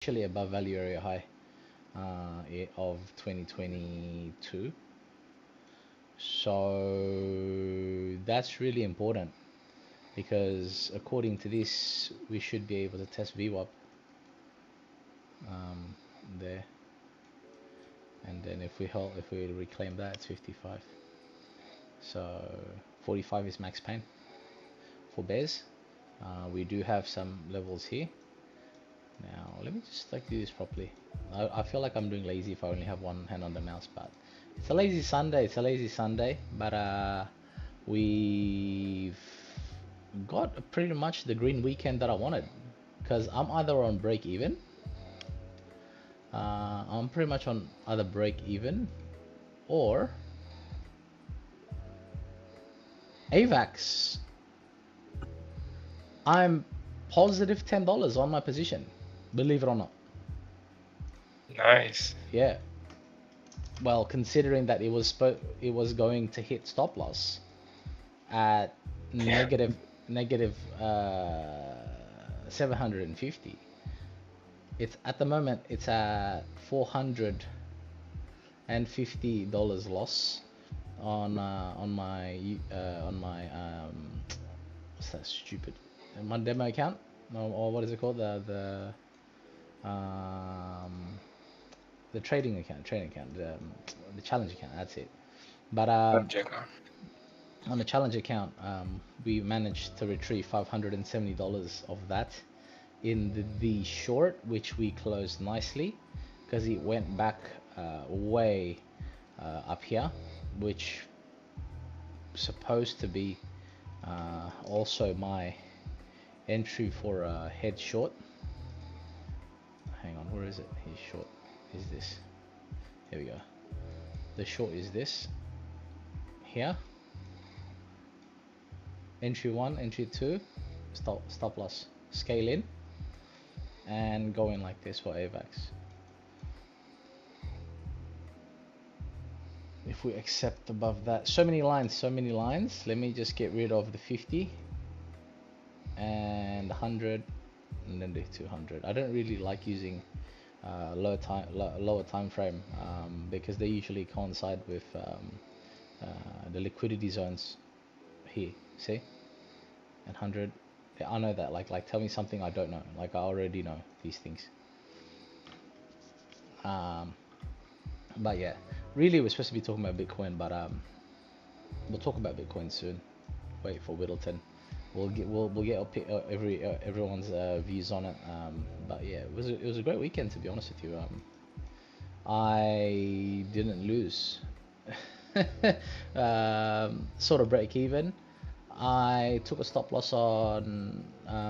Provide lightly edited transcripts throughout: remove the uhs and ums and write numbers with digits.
actually above value area high of 2022. So that's really important because according to this, we should be able to test VWAP there, and then if we reclaim that, it's 55. So 45 is max pain for bears. We do have some levels here. Now let me just like do this properly. I feel like I'm doing lazy if I only have one hand on the mouse, but it's a lazy Sunday. It's a lazy Sunday, but we've got pretty much the green weekend that I wanted because I'm either on break even. I'm pretty much on either break even or AVAX. I'm positive $10 on my position, believe it or not. Nice. Yeah. Well, considering that it was going to hit stop loss at negative 750. It's at the moment it's at $450 loss on my what's that stupid my demo account, or what is it called, the trading account, the challenge account, that's it. But on the challenge account, we managed to retrieve $570 of that in the short, which we closed nicely because it went back way up here, which supposed to be also my entry for a head short. Hang on, where is it? He's short. Is this? Here we go. The short is this here. Entry 1, entry 2, stop loss, scale in, and go in like this for AVAX. If we accept above that, so many lines. Let me just get rid of the 50 and 100 and then the 200. I don't really like using lower time frame because they usually coincide with the liquidity zones here. See, and 100. I know that. Like tell me something I don't know. Like I already know these things. But yeah, really we're supposed to be talking about Bitcoin, but we'll talk about Bitcoin soon. Wait for Widelton. We'll get everyone's views on it. But yeah, it was a great weekend, to be honest with you. I didn't lose. Sort of break even. I took a stop loss on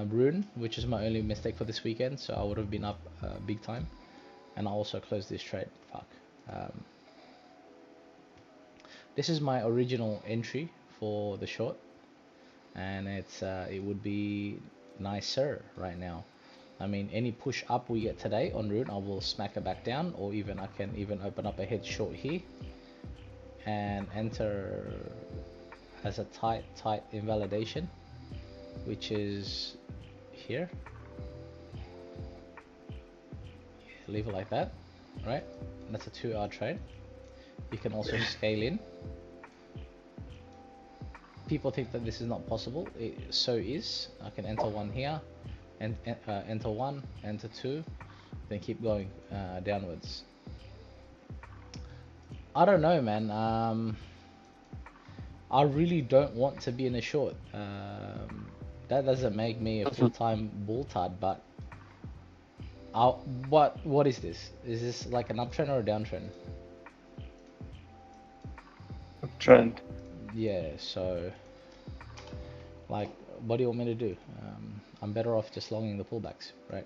Rune, which is my only mistake for this weekend, so I would have been up big time. And I also closed this trade. Fuck. This is my original entry for the short, and it would be nicer right now. I mean, any push up we get today on Rune, I will smack it back down, or even I can even open up a head short here and enter as a tight invalidation, which is here. Leave it like that, right? That's a 2-hour trade. You can also scale in. People think that this is not possible. It so is. I can enter one here, and enter one, enter two, then keep going downwards. I don't know, man. I really don't want to be in a short. That doesn't make me a full-time bull tard, but what is this? Is this like an uptrend or a downtrend? Uptrend. Yeah, so like, what do you want me to do? I'm better off just longing the pullbacks, right?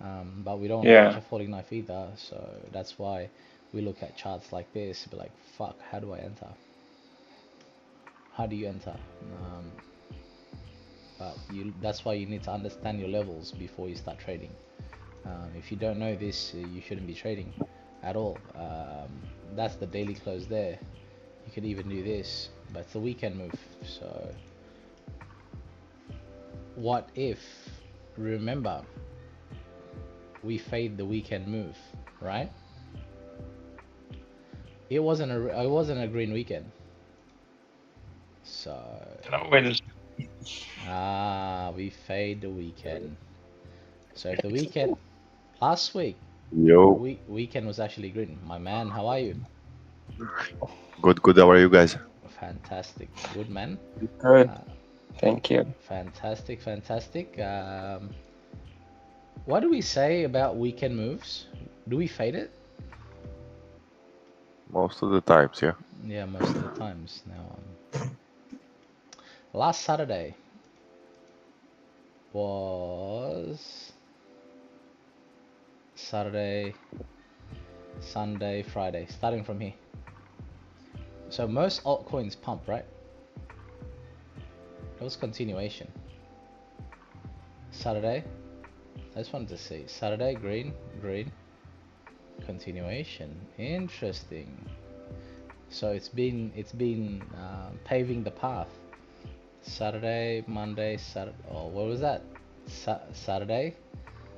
But we don't want to catch a falling knife either, so that's why we look at charts like this, be like, fuck, how do I enter? How do you enter? But that's why you need to understand your levels before you start trading. If you don't know this, you shouldn't be trading at all. That's the daily close there. You could even do this, but it's a weekend move. So what if, remember, we fade the weekend move, right? It wasn't a green weekend. So we fade the weekend. So if the weekend last week, weekend was actually green. My man, how are you? Good, good. How are you guys? Fantastic, good man. Good. Thank you. Fantastic, fantastic. What do we say about weekend moves? Do we fade it? Most of the times, yeah. Yeah, most of the times. Now, last Saturday was Saturday, Sunday, Friday, starting from here. So most altcoins pump, right? It was continuation. Saturday, I just wanted to see. Saturday, green, green, continuation. Interesting. So it's been paving the path. Saturday, Monday, Saturday. Oh, what was that? Saturday,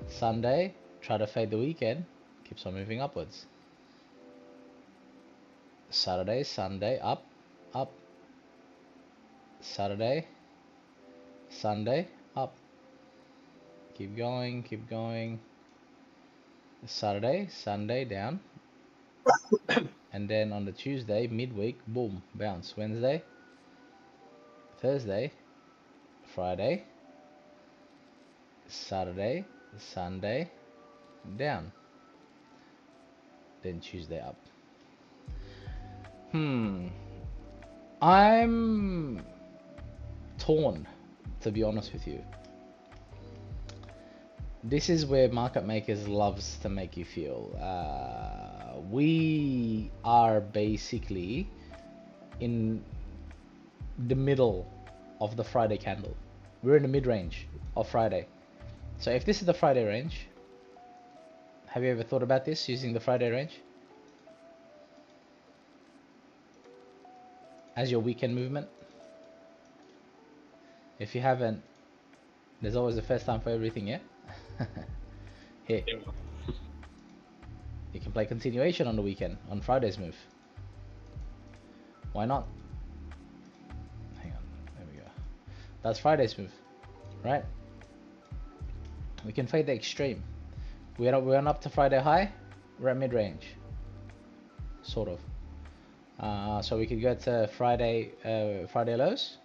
Sunday. Try to fade the weekend. Keeps on moving upwards. Saturday, Sunday, up, up. Saturday, Sunday, up. Keep going, keep going. Saturday, Sunday, down. And then on the Tuesday, midweek, boom, bounce. Wednesday, Thursday, Friday, Saturday, Sunday, down. Then Tuesday up. I'm torn, to be honest with you. This is where market makers loves to make you feel. We are basically in the middle of the Friday candle. We're in the mid-range of Friday. So if this is the Friday range, have you ever thought about this using the Friday range as your weekend movement? If you haven't, there's always a first time for everything, yeah? Here, you can play continuation on the weekend, on Friday's move. Why not? Hang on, there we go. That's Friday's move, right? We can fade the extreme. We're on up to Friday high, we're at mid-range, sort of. So we could go to Friday lows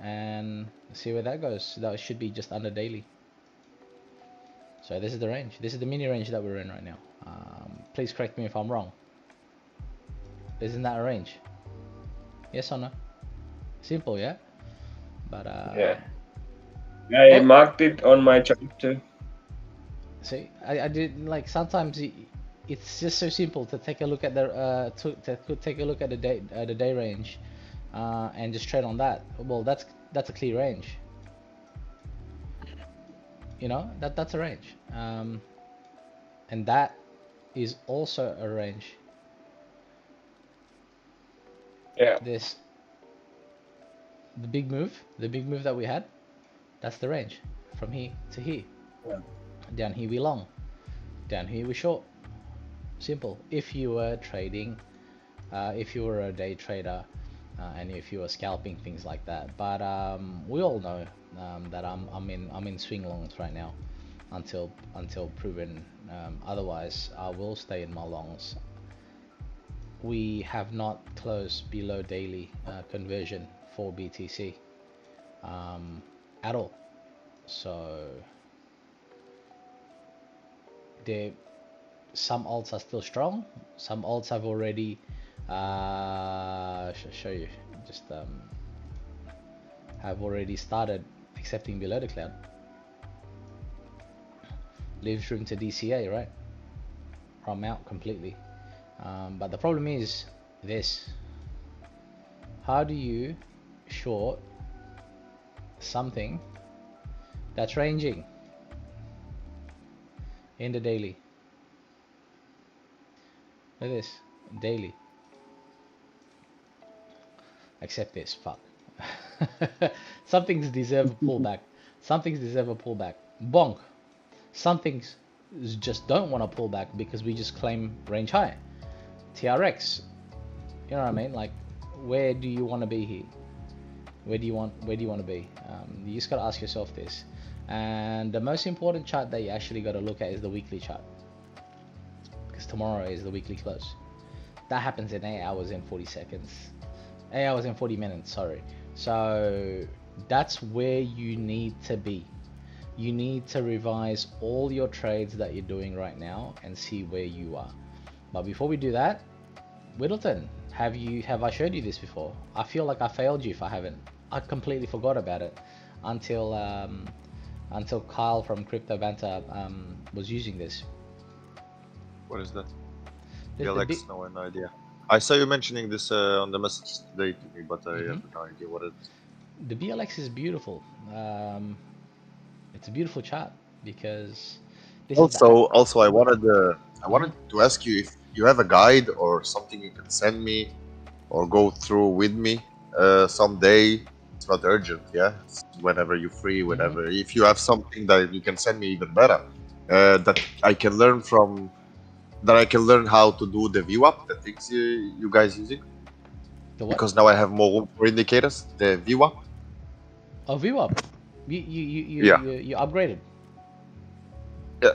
and see where that goes. That should be just under daily. So this is the range. This is the mini range that we're in right now. Please correct me if I'm wrong. Isn't that a range? Yes or no? Simple, yeah? But Yeah. I marked it on my chart too. See, I did like sometimes it's just so simple to take a look at the to take a look at the day range, and just trade on that. Well, that's a clear range. You know, that's a range, and that is also a range. Yeah. This the big move that we had, that's the range from here to here. Yeah. Down here we long, down here we short. Simple. If you were trading, if you were a day trader, and if you were scalping, things like that. But we all know that I'm in swing longs right now, until proven otherwise. I will stay in my longs. We have not closed below daily conversion for BTC at all. So some alts are still strong. Some alts have already show you, just have already started accepting below the cloud. Leaves room to DCA, right? I'm out completely. But the problem is this: how do you short something that's ranging in the daily? Look at this, daily. Accept this, fuck. Some things deserve a pullback. Some things deserve a pullback. Bonk. Some things just don't want to pull back because we just claim range high. TRX, you know what I mean? Like, where do you want to be here? Where do you want to be? You just got to ask yourself this. And the most important chart that you actually got to look at is the weekly chart, because tomorrow is the weekly close. That happens in 8 hours and 40 seconds. 8 hours and 40 minutes, sorry. So that's where you need to be. You need to revise all your trades that you're doing right now and see where you are. But before we do that, Widelton, have I showed you this before? I feel like I failed you if I haven't. I completely forgot about it until Kyle from Crypto Banter was using this. What is that? This Alex, no idea. I saw you mentioning this on the message today to me, but I have no idea what it is. The BLX is beautiful. It's a beautiful chart because this also I wanted to ask you if you have a guide or something you can send me or go through with me someday. It's not urgent, yeah. It's whenever you're free, whenever. If you have something that you can send me, even better. That I can learn from. That I can learn how to do the VWAP, the things you guys using. The what? Because now I have more room for indicators. The VWAP. Oh, VWAP. You upgraded. Yeah,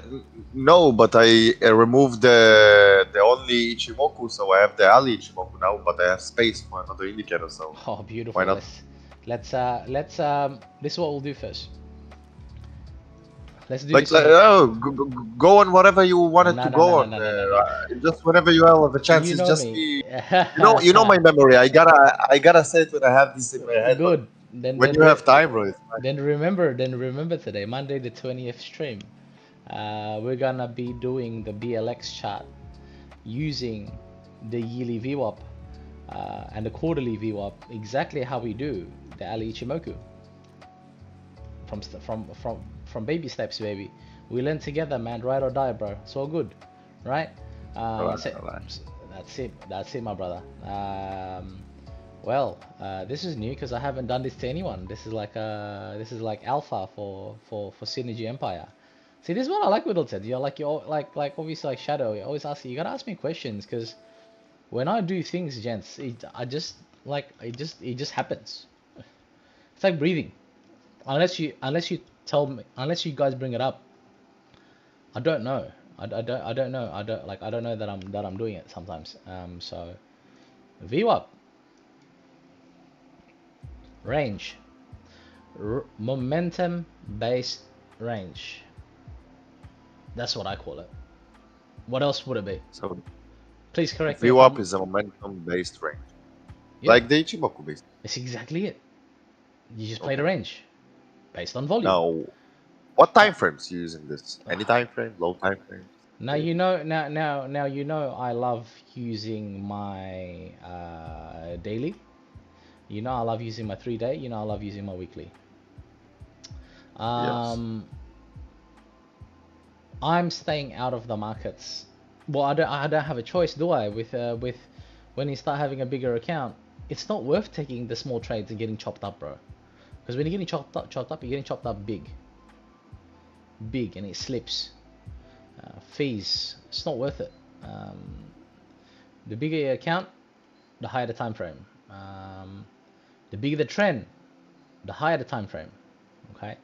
no, but I removed the only Ichimoku, so I have the Ali Ichimoku now, but I have space for another indicator. So. Oh, beautiful. Why not? Let's this is what we'll do first. Let's do like, this. Go on whatever you wanted to go on. Just whenever you have the chance, You know just me. be. You know my memory. I gotta say it when I have this in my head. Good. When you have time, bro. Then remember today, Monday the 20th stream. We're gonna be doing the BLX chart using the yearly VWAP and the quarterly VWAP exactly how we do the Ali Ichimoku. From baby steps, baby. We learn together, man. Ride or die, bro. It's all good, right? That's it, my brother. Well, this is new because I haven't done this to anyone. This is like alpha for Synergy Empire. See, this is what I like with Widelton. You're like obviously like Shadow. You always ask. You gotta ask me questions because when I do things, gents, it just happens. It's like breathing. Unless you tell me, unless you guys bring it up, I don't know. I don't know. I don't know that I'm doing it sometimes. So VWAP range, momentum based range. That's what I call it. What else would it be? So please correct me. VWAP is a momentum based range, like the Ichimoku based. It's exactly it. You just play the range based on volume. Now, what time frames you using this? Any time frame, low time frame? Now you know. Now you know. I love using my daily. You know, I love using my 3-day. You know, I love using my weekly. Yes. I'm staying out of the markets. Well, I don't have a choice, do I? With when you start having a bigger account, it's not worth taking the small trades and getting chopped up, bro. Because when you're getting chopped up, you're getting chopped up big, and it slips. Fees, it's not worth it. The bigger your account, the higher the time frame. The bigger the trend, the higher the time frame. Okay.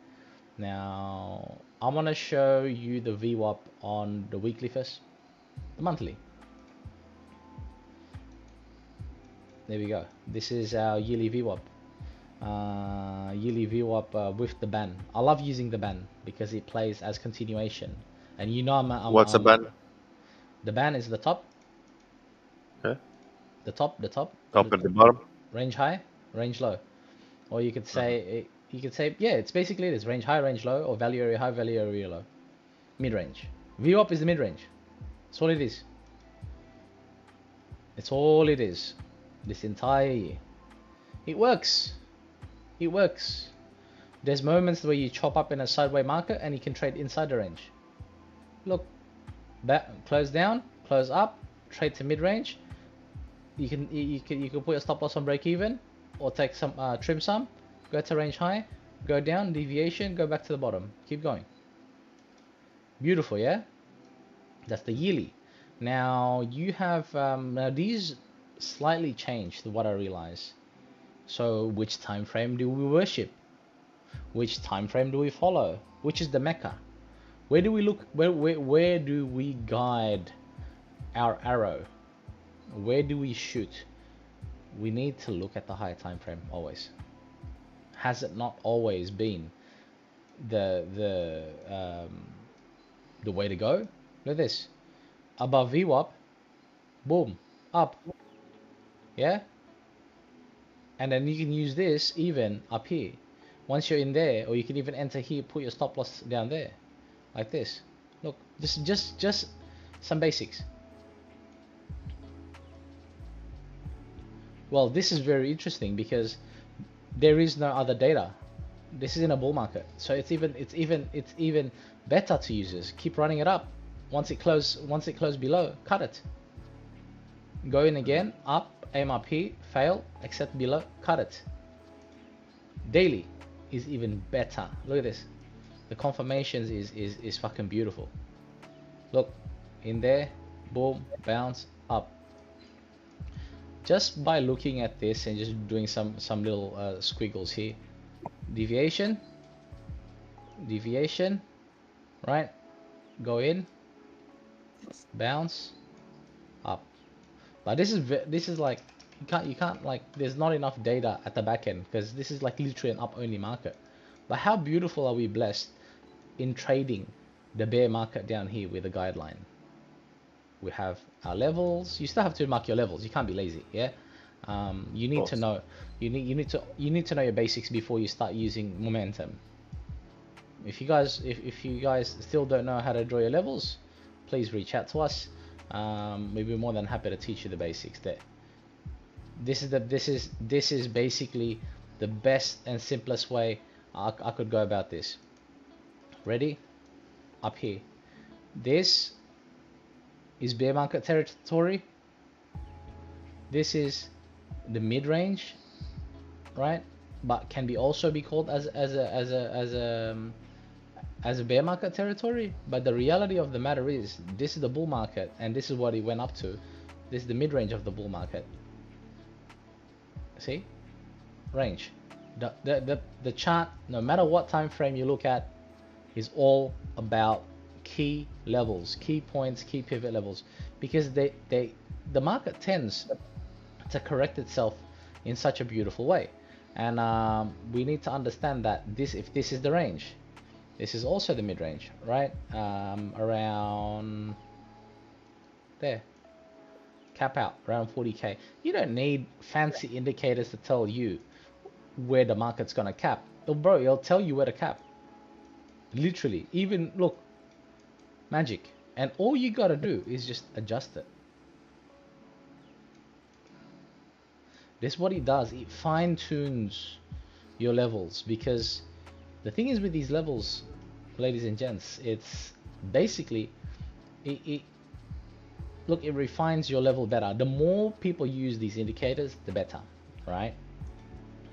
Now I'm gonna show you the VWAP on the weekly first, the monthly. There we go. This is our yearly VWAP. Yearly VWAP with the ban. I love using the ban because it plays as continuation. And you know What's a ban? The ban is the top. Okay. The top. Top and the bottom. Range high, range low. Or you could say yeah, it's basically it is range high, range low, or value area high, value area low. Mid range. VWAP is the mid range. That's all it is. It's all it is. This entire year. It works. It works. There's moments where you chop up in a sideways market and you can trade inside the range. Look, close down, close up, trade to mid range. You can put your stop loss on break even, or take some trim some, go to range high, go down, deviation, go back to the bottom, keep going. Beautiful, yeah. That's the yearly. Now you have now these slightly changed what I realize. So which time frame do we worship? Which time frame do we follow? Which is the Mecca? Where do we look? Where do we guide our arrow? Where do we shoot? We need to look at the higher time frame always. Has it not always been the way to go? Look at this. Above VWAP, boom, up. Yeah? And then you can use this even up here. Once you're in there, or you can even enter here, put your stop loss down there. Like this. Look, this is just some basics. Well, this is very interesting because there is no other data. This is in a bull market, so it's even better to use this. Keep running it up. Once it close below, cut it. Go in again, up, aim up here, fail, accept below, cut it. Daily is even better. Look at this. The confirmations is fucking beautiful. Look, in there, boom, bounce, up. Just by looking at this and just doing some little squiggles here. Deviation, right? Go in, bounce, up. But this is like you can't like, there's not enough data at the back end because this is like literally an up only market. But how beautiful are we blessed in trading the bear market down here with a guideline? We have our levels. You still have to mark your levels. You can't be lazy, yeah. You need to know. You need to know your basics before you start using momentum. If you guys still don't know how to draw your levels, please reach out to us. We'd be more than happy to teach you the basics there. This is basically the best and simplest way I could go about this. Ready? Up here. This is bear market territory. This is the mid-range, right? But can be also be called as a bear market territory. But the reality of the matter is, this is the bull market, and this is what it went up to. This is the mid-range of the bull market. See, range. The chart, no matter what time frame you look at, is all about key levels, key points, key pivot levels, because the market tends to correct itself in such a beautiful way, and we need to understand that if this is the range, this is also the mid-range, right? Around there, cap out around 40k. You don't need fancy indicators to tell you where the market's gonna cap. Oh, bro, it'll tell you where to cap. Literally, even look, magic, and all you gotta do is just adjust it. This is what it does. It fine-tunes your levels, because the thing is with these levels, ladies and gents, it's basically it refines your level better. The more people use these indicators, the better, right?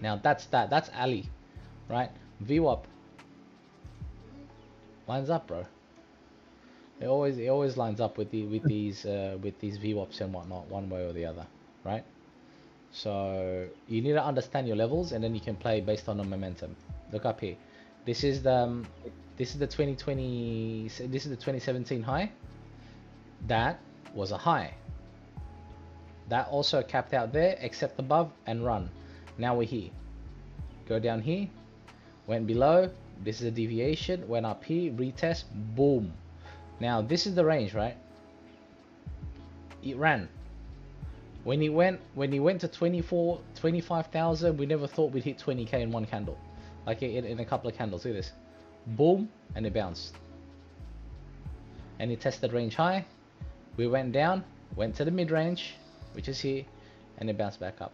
Now that's Ali, right? VWAP lines up, bro. It always lines up with these VWAPs and whatnot, one way or the other, right? So you need to understand your levels, and then you can play based on the momentum. Look up here. This is the 2020. This is the 2017 high. That was a high. That also capped out there, except above and run. Now we're here. Go down here. Went below. This is a deviation. Went up here. Retest. Boom. Now this is the range, right? It ran. When he went to 25,000, we never thought we'd hit 20k in one candle, like in a couple of candles. Look at this, boom, and it bounced, and it tested range high. We went down, went to the mid range, which is here, and it bounced back up.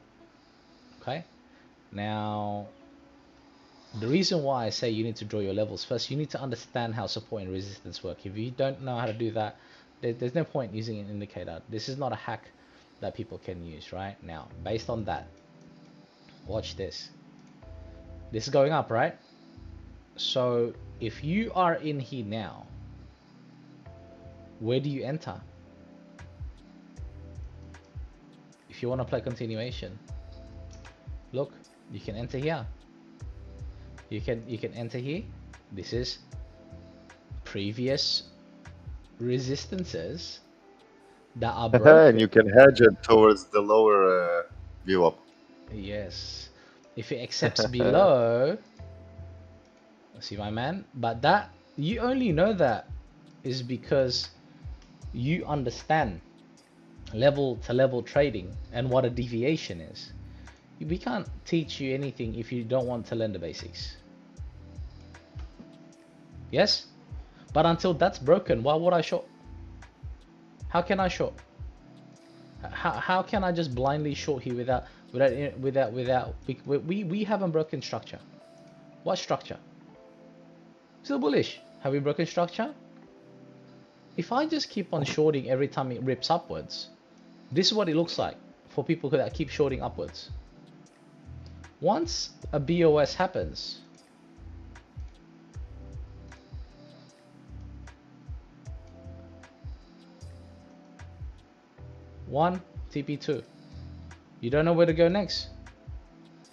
Okay, now the reason why I say you need to draw your levels first, you need to understand how support and resistance work. If you don't know how to do that, there's no point using an indicator. This is not a hack that people can use. Right now, based on that, watch this. This is going up, right? So if you are in here now, where do you enter? If you want to play continuation, look, you can enter here. You can enter here. This is previous resistances that are broken. And you can hedge it towards the lower view up. Yes, if it accepts below, see my man, but that you only know that is because you understand level to level trading and what a deviation is. We can't teach you anything if you don't want to learn the basics. Yes, but until that's broken, why would I short? How can I short? How can I just blindly short here without we haven't broken structure. What structure? Still bullish. Have we broken structure? If I just keep on shorting every time it rips upwards, this is what it looks like for people that keep shorting upwards. Once a BOS happens, one TP2, you don't know where to go next.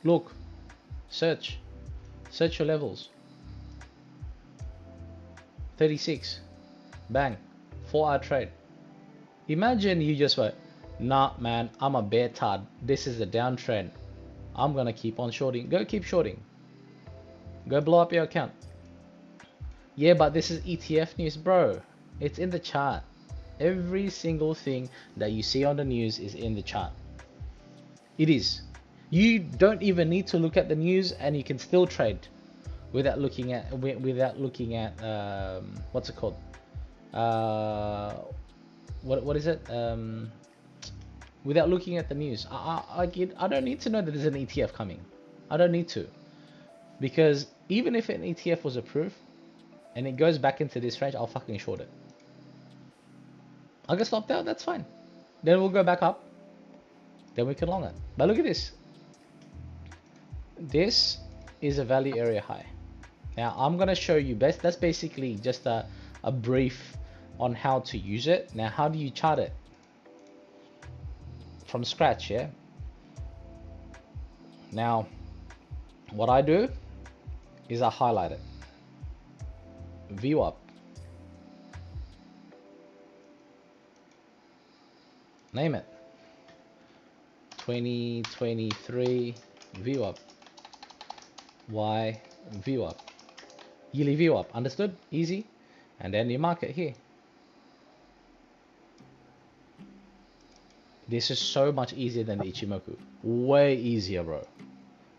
Look, search your levels. 36, bang, 4-hour trade. Imagine you just went, nah man, I'm a bear tard, this is a downtrend, I'm gonna keep on shorting. Go keep shorting, go blow up your account. Yeah, but this is ETF news, bro. It's in the chart. Every single thing that you see on the news is in the chart. It is. You don't even need to look at the news, and you can still trade without looking at what's it called? What is it? Without looking at the news. I don't need to know that there's an ETF coming. I don't need to, because even if an ETF was approved and it goes back into this range, I'll fucking short it. I'll get stopped out, that's fine. Then we'll go back up. Then we can long it. But look at this. This is a value area high. Now I'm gonna show you best. That's basically just a brief on how to use it. Now how do you chart it? From scratch, yeah? Now, what I do is I highlight it. View up. Name it. 2023 view up. Y view up. Yearly view up. Understood? Easy. And then you mark it here. This is so much easier than the Ichimoku. Way easier, bro.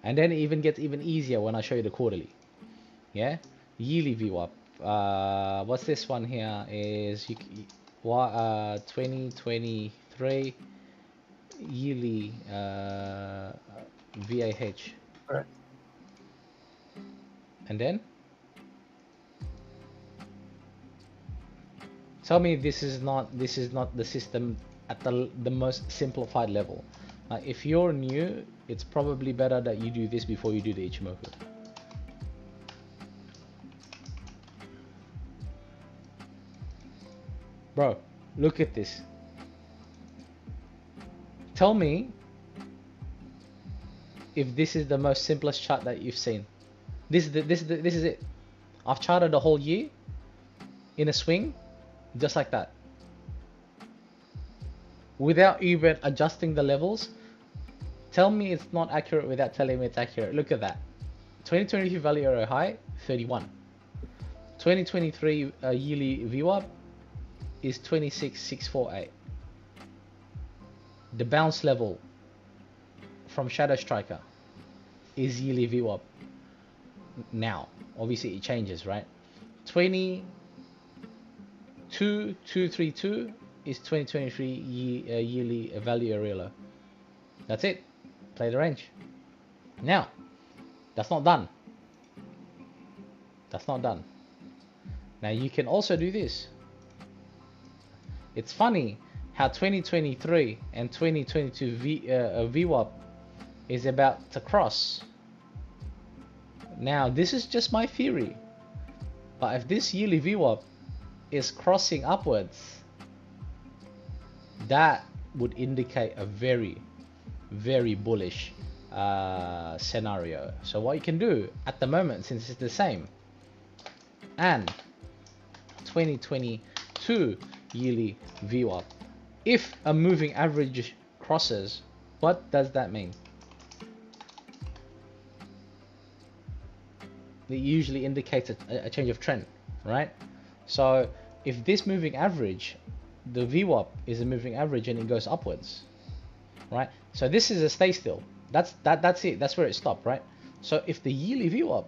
And then it even gets even easier when I show you the quarterly. Yeah? Yearly view up. What's this one here? Is 2023 yearly VAH. Right. And then tell me this is not the system at the most simplified level. If you're new, it's probably better that you do this before you do the Ichimoku. Bro, look at this. Tell me if this is the most simplest chart that you've seen. This is it. I've charted the whole year in a swing, just like that, without even adjusting the levels. Tell me it's not accurate without telling me it's accurate. Look at that. 2023 value area high 31. 2023 yearly view up is 26,648. The bounce level from Shadow Striker is yearly view up. Now obviously it changes, right? 22,232 is 2023 yearly value area low. That's it. Play the range. Now that's not done. That's not done. Now you can also do this. It's funny how 2023 and 2022 VWAP is about to cross. Now this is just my theory, but if this yearly VWAP is crossing upwards, that would indicate a very, very bullish scenario. So what you can do at the moment, since it's the same, and 2022 yearly VWAP, if a moving average crosses, what does that mean? It usually indicates a change of trend, right? So if this moving average, the VWAP is a moving average and it goes upwards, right? So this is a stay still. That's it. That's where it stopped, right? So if the yearly VWAP,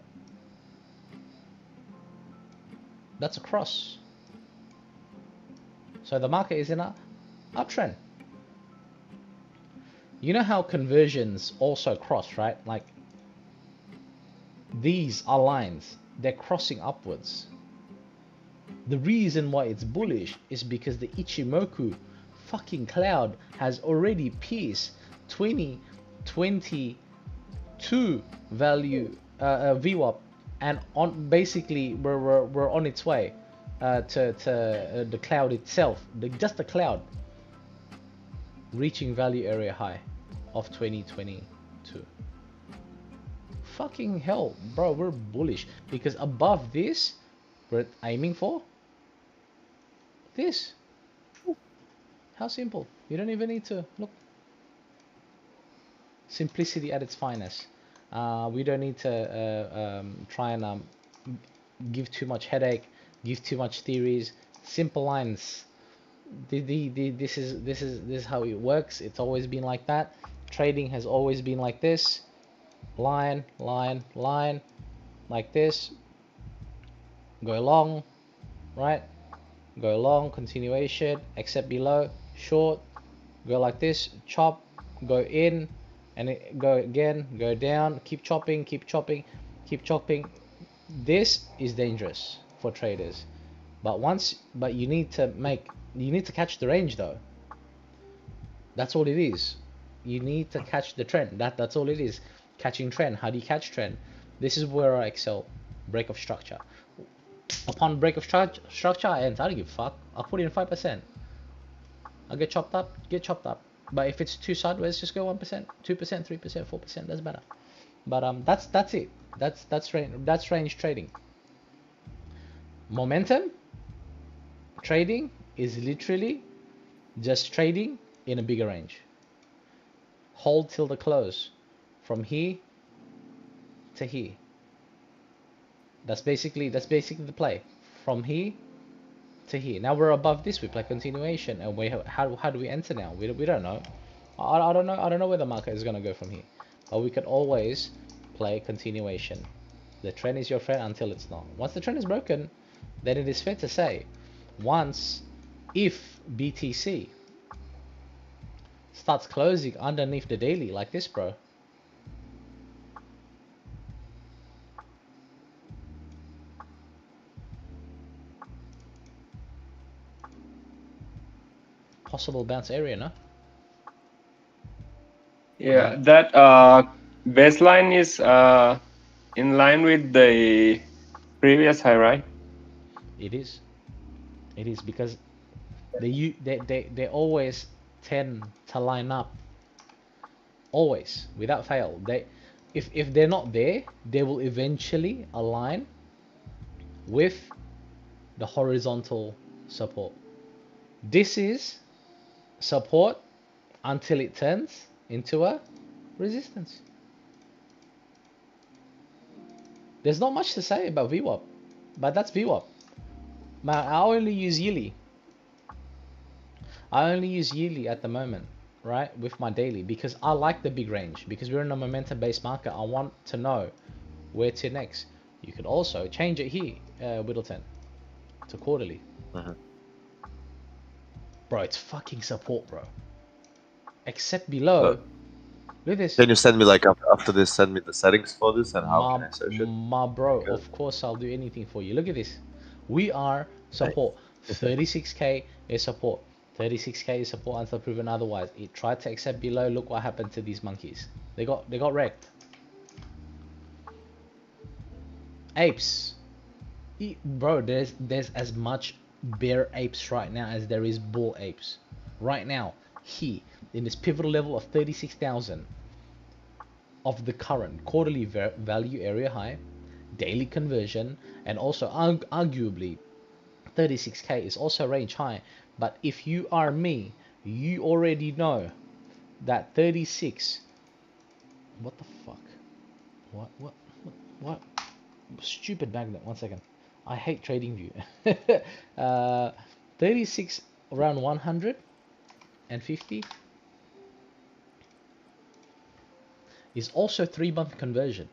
that's a cross. So the market is in a uptrend. You know how conversions also cross, right? Like these are lines, they're crossing upwards. The reason why it's bullish is because the Ichimoku fucking cloud has already pierced 2022 value VWAP, and on basically we're on its way to the cloud itself, just the cloud reaching value area high of 2022. Fucking hell, bro, we're bullish because above this we're aiming for this. How simple. You don't even need to look. Simplicity at its finest. We don't need to try and give too much headache, give too much theories. Simple lines. This is how it works. It's always been like that. Trading has always been like this. Line, line, line, like this. Go long, right? Go long, continuation, except below, short, go like this, chop, go in, and it go again, go down, keep chopping, keep chopping, keep chopping. This is dangerous for traders, but you need to catch the range though. That's all it is. You need to catch the trend. That's all it is. Catching trend. How do you catch trend? This is where I excel. Break of structure. Upon break of structure, I don't give a fuck. I'll put in 5%. I'll get chopped up. But if it's two sideways, just go 1%, 2%, 3%, 4%. That's better. But that's it. That's range trading. Momentum trading is literally just trading in a bigger range. Hold till the close, from here to here. That's basically the play, from here to here. Now we're above this, we play continuation, and how do we enter now? We don't know. I don't know where the market is gonna go from here, but we could always play continuation. The trend is your friend until it's not. Once the trend is broken, then it is fair to say, if BTC starts closing underneath the daily like this, bro, possible bounce area, no? Yeah, that baseline is in line with the previous high, right? It is because they always tend to line up, always, without fail. If they're not there, they will eventually align with the horizontal support. This is support until it turns into a resistance. There's not much to say about VWAP, but that's VWAP. I only use yearly. At the moment, right, with my daily, because I like the big range, because we're in a momentum based market. I want to know where to next. You could also change it here, Widelton, to quarterly. Bro, it's fucking support, bro. Except below. Look at this. Can you send me, like, after this, send me the settings for this and how can I search it? My bro, of course I'll do anything for you. Look at this. We are support. 36k is support. 36k is support until proven otherwise. It tried to accept below. Look what happened to these monkeys. They got wrecked. Apes. Bro, there's as much bear apes right now as there is bull apes. right now, here, in this pivotal level of 36,000 of the current quarterly value area high, daily conversion, and also arguably 36k is also range high. But if you are me, you already know that 36, what the fuck, what stupid magnet, 1 second, I hate trading view. 36 around 150 is also 3-month conversion.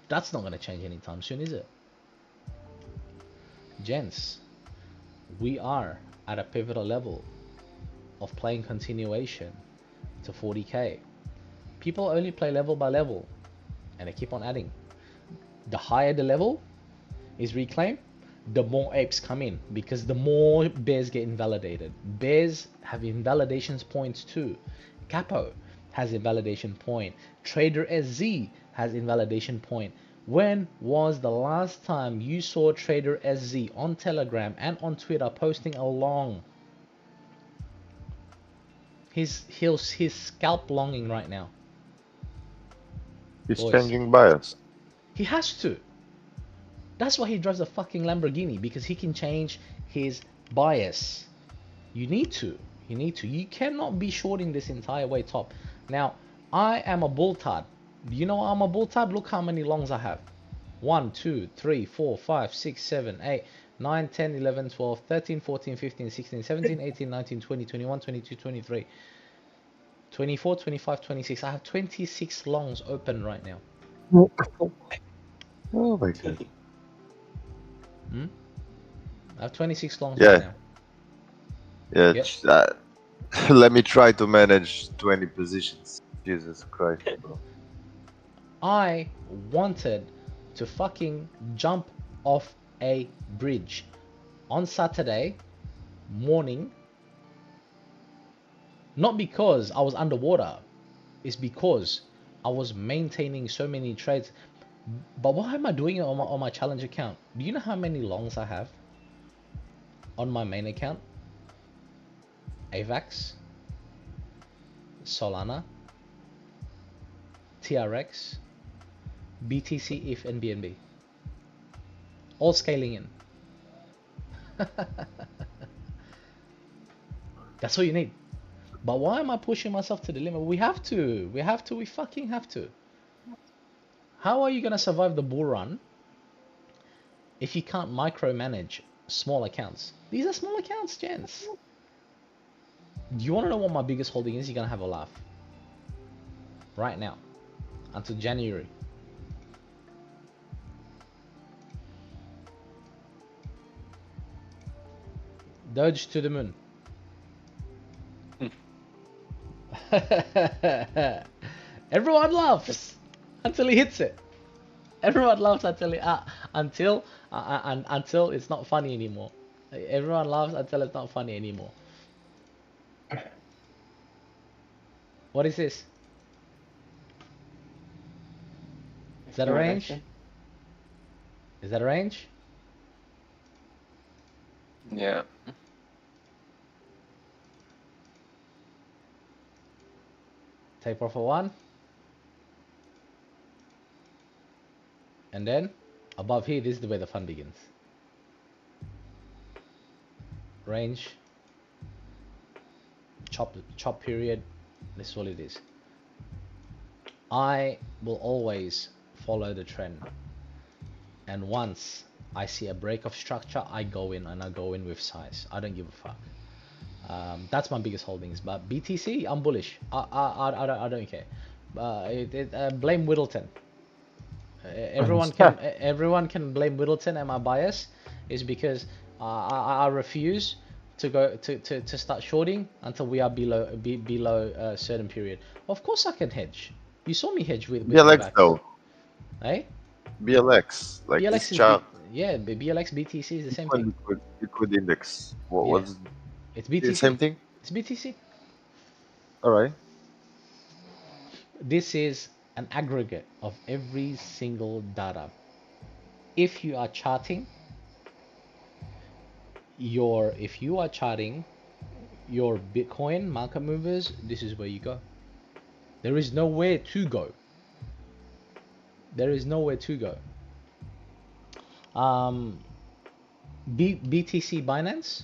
That's not going to change anytime soon, is it? Gents, we are at a pivotal level of playing continuation to 40k. People only play level by level, and they keep on adding. The higher the level is reclaimed, the more apes come in, because the more bears get invalidated. Bears have invalidations points too. Capo has invalidation point. Trader SZ has invalidation point. When was the last time you saw Trader SZ on Telegram and on Twitter posting along? He's scalp longing right now. He's Boys. changing bias. He has to. That's why he drives a fucking Lamborghini, because he can change his bias. You need to. You need to. You cannot be shorting this entire way top. Now, I am a bull tard. You know I'm a bull tard? Look how many longs I have. 1, 2, 3, 4, 5, 6, 7, 8, 9, 10, 11, 12, 13, 14, 15, 16, 17, 18, 19, 20, 21, 22, 23, 24, 25, 26. I have 26 longs open right now. Oh my god. I have 26 longs right now. Yeah. Yep. Let me try to manage 20 positions. Jesus Christ, bro. I wanted to fucking jump off a bridge on Saturday morning, not because I was underwater, it's because I was maintaining so many trades. But why am I doing it on my challenge account? Do you know how many longs I have on my main account? AVAX, Solana, TRX, BTC, ETH, and BNB. All scaling in. That's all you need. But why am I pushing myself to the limit? We have to. We have to. We fucking have to. How are you going to survive the bull run if you can't micromanage small accounts? These are small accounts, gents. Do you want to know what my biggest holding is? You're going to have a laugh. Right now. Until January. Doge to the moon. Everyone laughs until he hits it. Everyone laughs until until it's not funny anymore. Everyone laughs until it's not funny anymore. What is this? Is that a range? Is that a range? Yeah. Take profit 1. And then above here, this is where the fun begins. Range, chop period. This is all it is. I will always follow the trend, and once I see a break of structure, I go in, and I go in with size. I don't give a fuck. That's my biggest holdings. But BTC, I'm bullish. I don't care. Blame Widelton. Everyone can blame Widelton, and my bias is because I refuse to go to start shorting until we are below a certain period. Of course I can hedge. You saw me hedge with BLX though. Hey? BLX, like BLX this is chart. Yeah, BLX BTC is the same thing. Liquid index. What's it's BTC. the same thing? It's BTC. All right. This is an aggregate of every single data. If you are charting your Bitcoin market movers, this is where you go. There is nowhere to go. There is nowhere to go. BTC Binance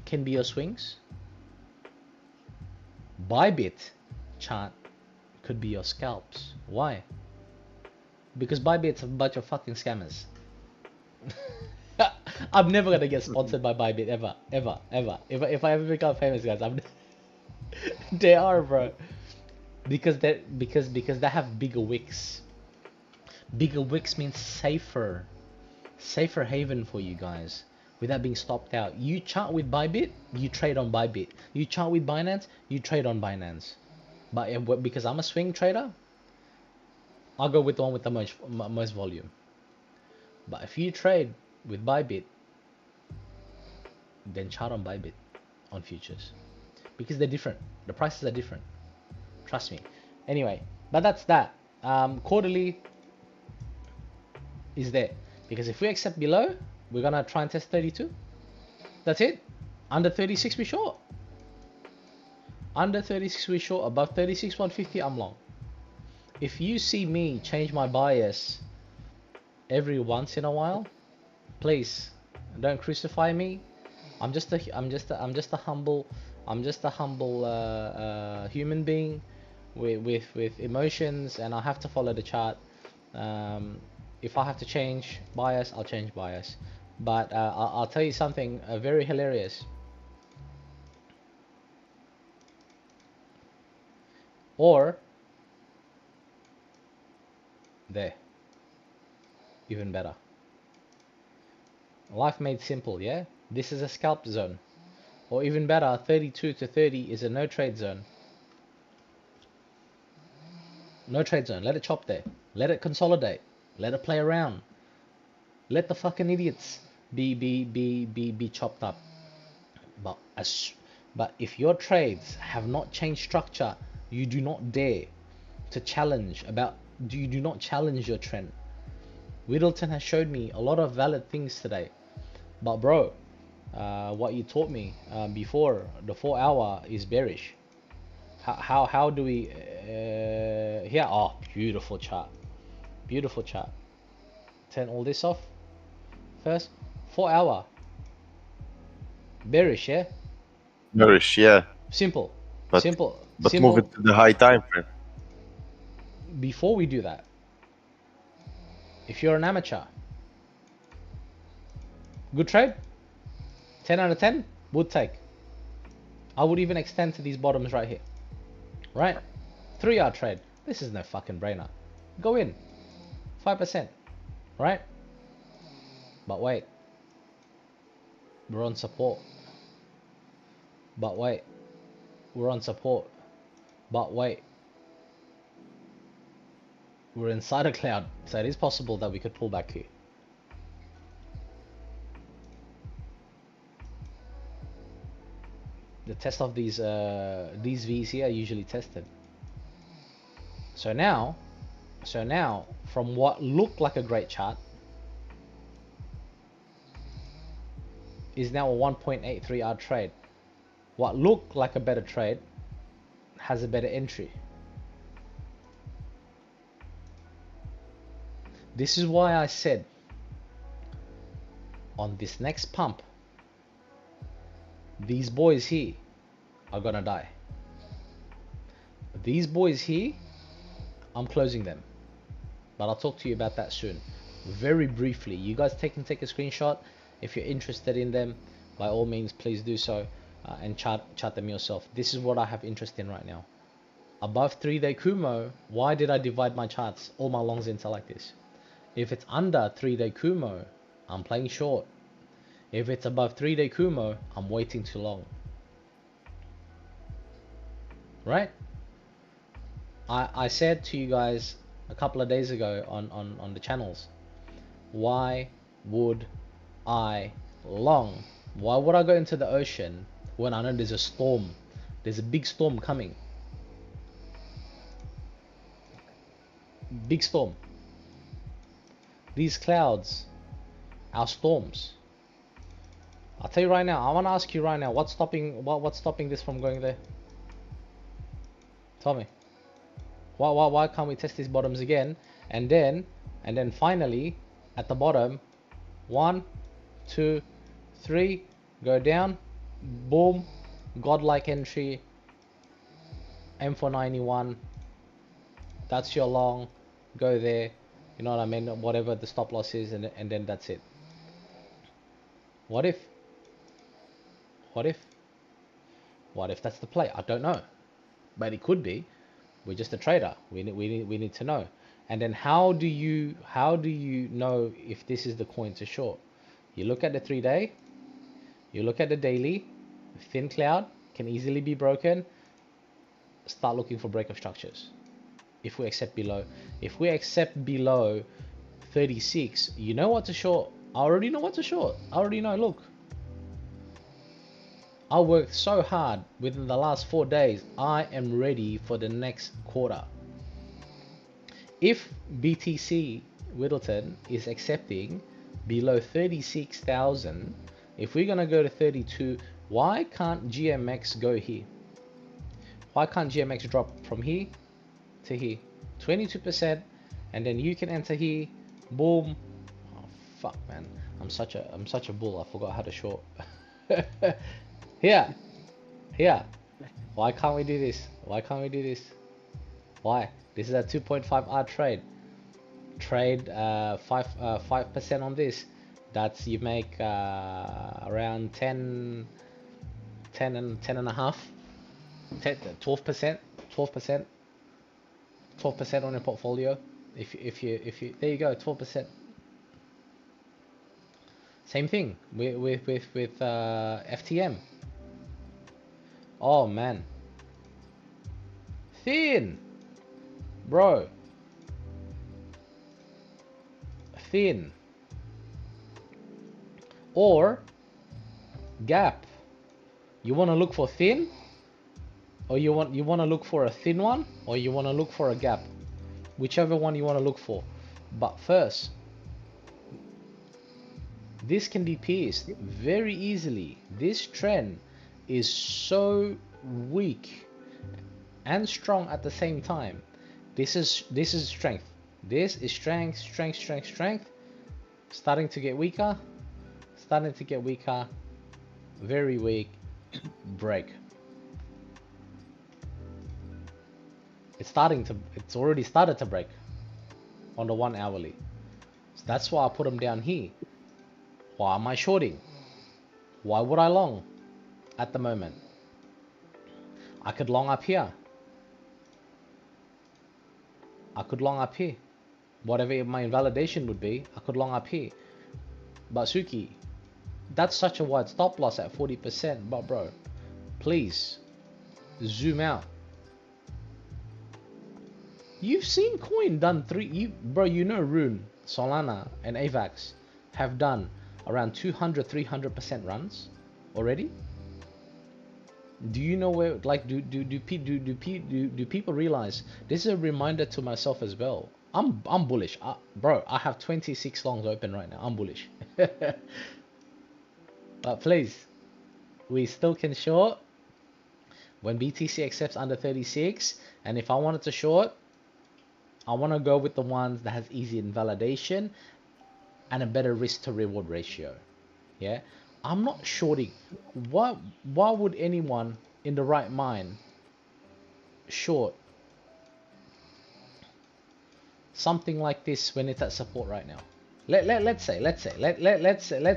can be your swings. Bybit chart could be your scalps. Why? Because Bybit's a bunch of fucking scammers. I'm never gonna get sponsored by Bybit ever. If I ever become famous, guys, they are, bro. Because they have bigger wicks. Bigger wicks means safer haven for you guys without being stopped out. You chart with Bybit, you trade on Bybit. You chart with Binance, you trade on Binance. But because I'm a swing trader, I'll go with the one with the most volume. But if you trade with Bybit, then chart on Bybit on futures, because they're different. The prices are different. Trust me. Anyway, but that's that. Quarterly is there, because if we accept below, we're gonna try and test 32. That's it. Under 36 we short. Under 36 we short. Above 36 150 I'm long. If you see me change my bias every once in a while, please don't crucify me. I'm just a humble human being with emotions, and I have to follow the chart. If I have to change bias, I'll change bias. But I'll tell you something very hilarious. Or there, even better. Life made simple, yeah? This is a scalp zone. Or even better, 32 to 30 is a no trade zone. No trade zone. Let it chop there. Let it consolidate. Let it play around. Let the fucking idiots be chopped up. But if your trades have not changed structure, you do not dare to challenge you do not challenge your trend. Widelton has showed me a lot of valid things today. But bro, what you taught me before, the 4 hour is bearish. How do we here? Oh, beautiful chart. Beautiful chart. Turn all this off first. 4 hour bearish, yeah? Bearish, yeah. Simple. But simple. Move it to the high time frame. Before we do that, if you're an amateur, good trade, 10 out of 10 would take. I would even extend to these bottoms right here, right? 3 hour trade. This is no fucking brainer. Go in 5%, right? But wait, we're on support. But wait, we're on support. But wait, we're inside a cloud, so it is possible that we could pull back here. The test of these V's here are usually tested. So now, from what looked like a great chart, is now a 1.83 hour trade. What looked like a better trade has a better entry. This is why I said on this next pump, these boys here are gonna die. These boys here, I'm closing them, but I'll talk to you about that soon. Very briefly, you guys take a screenshot. If you're interested in them, by all means, please do so, and chart them yourself. This is what I have interest in right now. Above 3-day Kumo, why did I divide my charts, all my longs into like this? If it's under 3-day Kumo, I'm playing short. If it's above 3-day Kumo, I'm waiting too long. Right? I said to you guys a couple of days ago on the channels, why would I long? Why would I go into the ocean when I know there's a storm? There's a big storm coming. Big storm. These clouds are storms. I'll tell you right now. I want to ask you right now. What's stopping this from going there? Tell me. Why can't we test these bottoms again? And then finally at the bottom, 1, 2, 3, go down, boom, godlike entry, M491. That's your long. Go there. You know what I mean? Whatever the stop loss is, and then that's it. What if that's the play? I don't know, but it could be. We're just a trader. We need to know. And then how do you know if this is the coin to short? You look at the 3-day. You look at the daily. Thin cloud can easily be broken. Start looking for breakup structures. If we accept below 36, you know what to short. I already know what to short. I already know. Look, I worked so hard within the last 4 days. I am ready for the next quarter. If BTC Widelton is accepting below 36,000, if we're gonna go to 32, why can't GMX go here? Why can't GMX drop from here to here? 22%, and then you can enter here. Boom. Oh fuck, man. I'm such a bull. I forgot how to short. Here. Why can't we do this? Why? This is a 2.5R trade. Trade 5% on this. That's you make around 10 and a half, 12% on your portfolio. If you there you go, 12%. Same thing with FTM. Oh man, thin, bro, thin, or gap. You want to look for thin, or you want to look for a thin one, or you want to look for a gap, whichever one you want to look for. But first, this can be pierced very easily. This trend is so weak and strong at the same time. This is strength. This is strength. Starting to get weaker. Very weak. Break. It's already started to break on the 1 hourly. So that's why I put them down here. Why am I shorting? Why would I long at the moment? I could long up here. Whatever my invalidation would be, I could long up here. But Suki, that's such a wide stop loss at 40%. But bro, please zoom out. You've seen coin done you know Rune, Solana, and AVAX have done around 200-300% runs already. Do you know where, like, do people realize? This is a reminder to myself as well. I'm bullish, bro. I have 26 longs open right now. I'm bullish. But please, we still can short when BTC accepts under 36. And if I wanted to short, I want to go with the ones that has easy invalidation and a better risk to reward ratio. Yeah, I'm not shorting. Why would anyone in the right mind short something like this when it's at support right now? Let's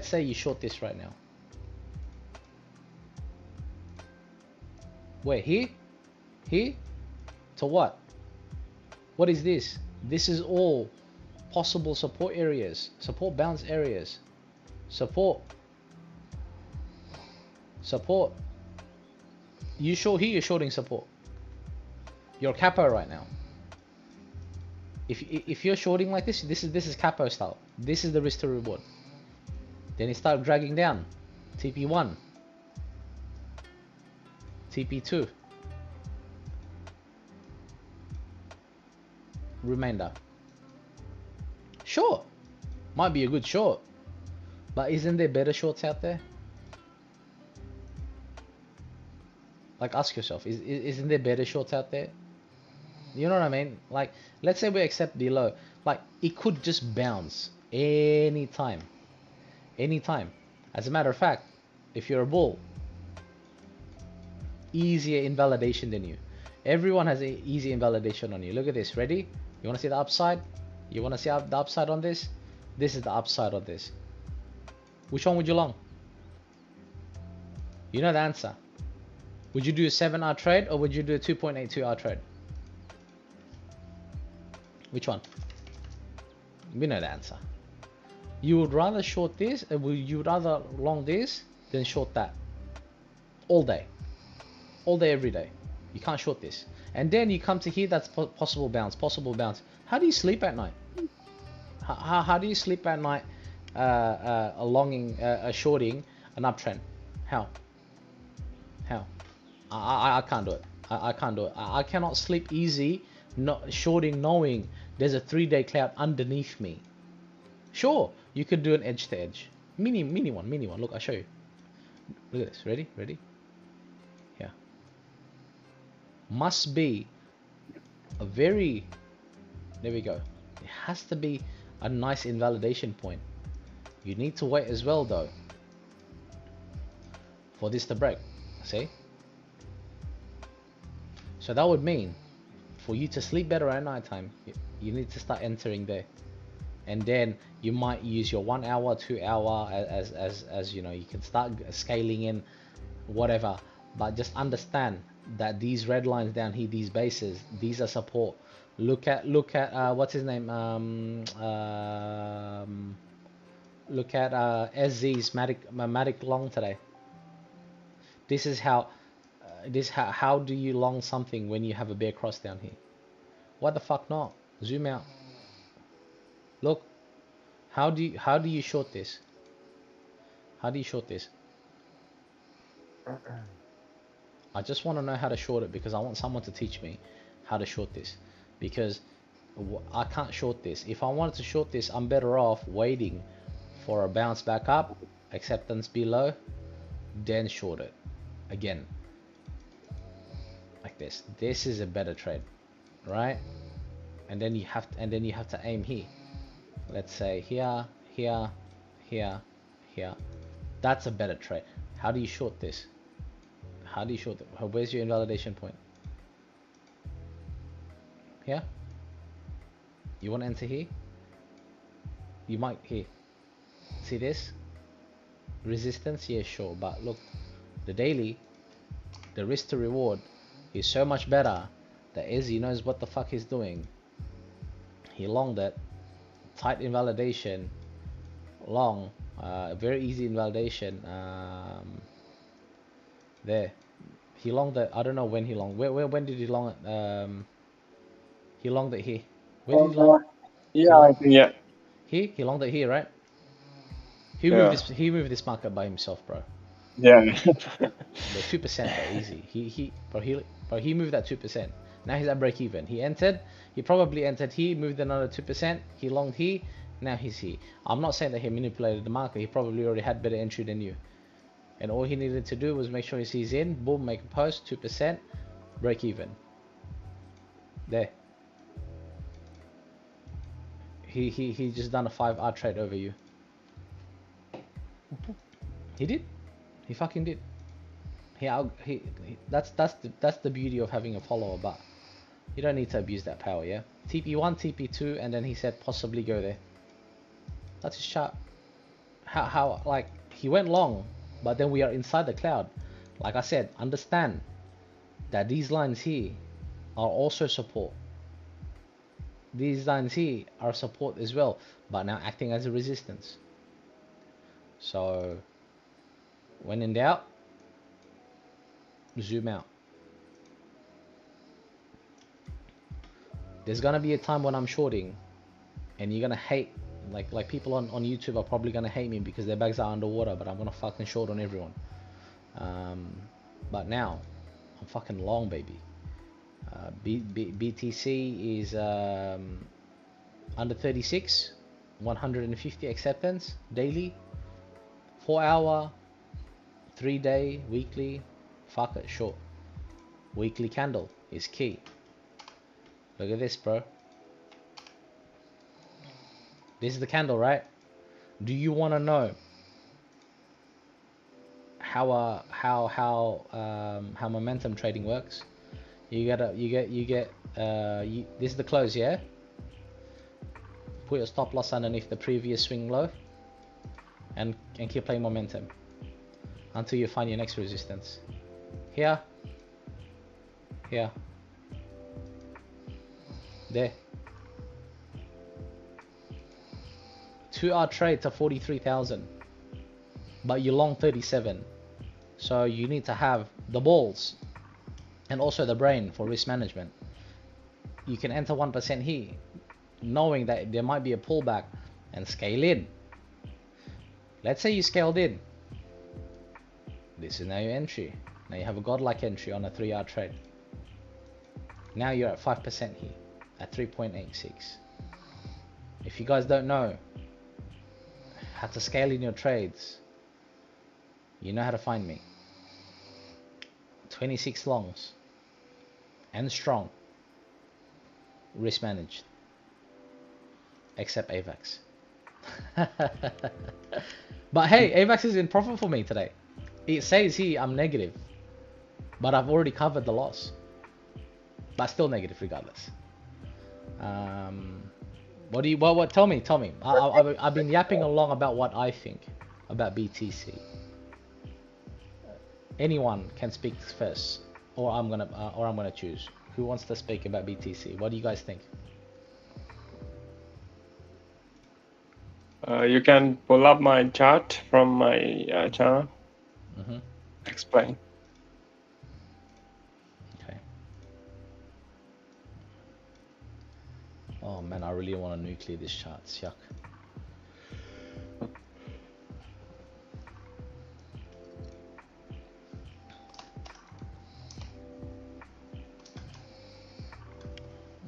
say you short this right now. Where? Here to what? What is this? This is all possible support areas, support bounce areas, support. You short here, you're shorting support. You're capo right now. If you're shorting like this is capo style. This is the risk to reward. Then you start dragging down. TP1, TP2, remainder. Short might be a good short, but isn't there better shorts out there? Like, ask yourself, isn't there better shorts out there? You know what I mean? Like, let's say we accept below. Like, it could just bounce anytime. Anytime. As a matter of fact, if you're a bull, easier invalidation than you. Everyone has an easy invalidation on you. Look at this. Ready? You want to see the upside? You want to see the upside on this? This is the upside on this. Which one would you long? You know the answer. Would you do a 7-hour trade or would you do a 2.82-hour trade? Which one? We know the answer. You would rather short this, or you would rather long this than short that. All day. All day, every day. You can't short this. And then you come to here, that's possible bounce, possible bounce. How do you sleep at night? How do you sleep at night shorting an uptrend? How? How? I can't do it. I can't do it. I cannot sleep easy not shorting knowing there's a 3-day cloud underneath me. Sure, you could do an edge to edge. Mini one. Look, I'll show you. Look at this. Ready? Ready? Yeah. Must be a very... There we go. It has to be a nice invalidation point. You need to wait as well, though, for this to break. See? So that would mean for you to sleep better at night time, you need to start entering there. And then you might use your 1 hour, 2 hour as you know, you can start scaling in whatever, but just understand that these red lines down here, these bases, these are support. Look at what's his name, look at SZ's Matic long today. This is how how do you long something when you have a bear cross down here? What the fuck not? Zoom out. Look, how do you short this? How do you short this? I just want to know how to short it because I want someone to teach me how to short this, because I can't short this. If I wanted to short this, I'm better off waiting for a bounce back up, acceptance below, then short it again. Like this. This is a better trade, right? And then you have to aim here. Let's say here, here, here, here. That's a better trade. How do you short this? How do you short it? Where's your invalidation point? Here? You want to enter here? You might here. See this? Resistance? Yeah, sure. But look, the daily, the risk to reward is so much better that Izzy knows what the fuck he's doing. He longed it. Tight invalidation. Long. Very easy invalidation. There. He longed it. I don't know when he longed. When did he long it? He longed it here. Where did he long? Yeah, I think, yeah. Here? He longed it here, right? He moved this market by himself, bro. Yeah. The 2% are easy. He moved that 2%. Now he's at break even. He entered. He probably entered here, moved another 2%. He longed here. Now he's here. I'm not saying that he manipulated the market. He probably already had better entry than you. And all he needed to do was make sure he's in. Boom, make a post, 2%, break even. There. He just done a 5-hour trade over you. He did. He fucking did. That's the beauty of having a follower, but you don't need to abuse that power, yeah? TP1, TP2, and then he said possibly go there. That's his chart. How like he went long, but then we are inside the cloud. Like I said, understand that these lines here are also support. These lines here are support as well, but now acting as a resistance. So when in doubt, zoom out. There's gonna be a time when I'm shorting and you're gonna hate, like people on YouTube are probably gonna hate me because their bags are underwater, but I'm gonna fucking short on everyone. But now I'm fucking long, baby. BTC is under 36, 150 acceptance daily, 4 hour, 3 day, weekly. Fuck it, short. Weekly candle is key. Look at this, bro. This is the candle, right? Do you want to know how momentum trading works? This is the close, yeah? Put your stop loss underneath the previous swing low and keep playing momentum until you find your next resistance. Here, there. 2-hour trade to 43,000, but you long 37. So you need to have the balls and also the brain for risk management. You can enter 1% here, knowing that there might be a pullback, and scale in. Let's say you scaled in. This is now your entry. Now you have a godlike entry on a 3-hour trade. Now you're at 5% here at 3.86. If you guys don't know how to scale in your trades, you know how to find me. 26 longs and strong, risk managed, except AVAX. But hey, AVAX is in profit for me today. It says here I'm negative, but I've already covered the loss, but still negative regardless. What tell me. I've been yapping along about what I think about BTC. Anyone can speak first, or I'm gonna choose. Who wants to speak about BTC? What do you guys think? You can pull up my chart from my channel. Explain. Okay. Oh man, I really want to nuclear this chart. Yuck.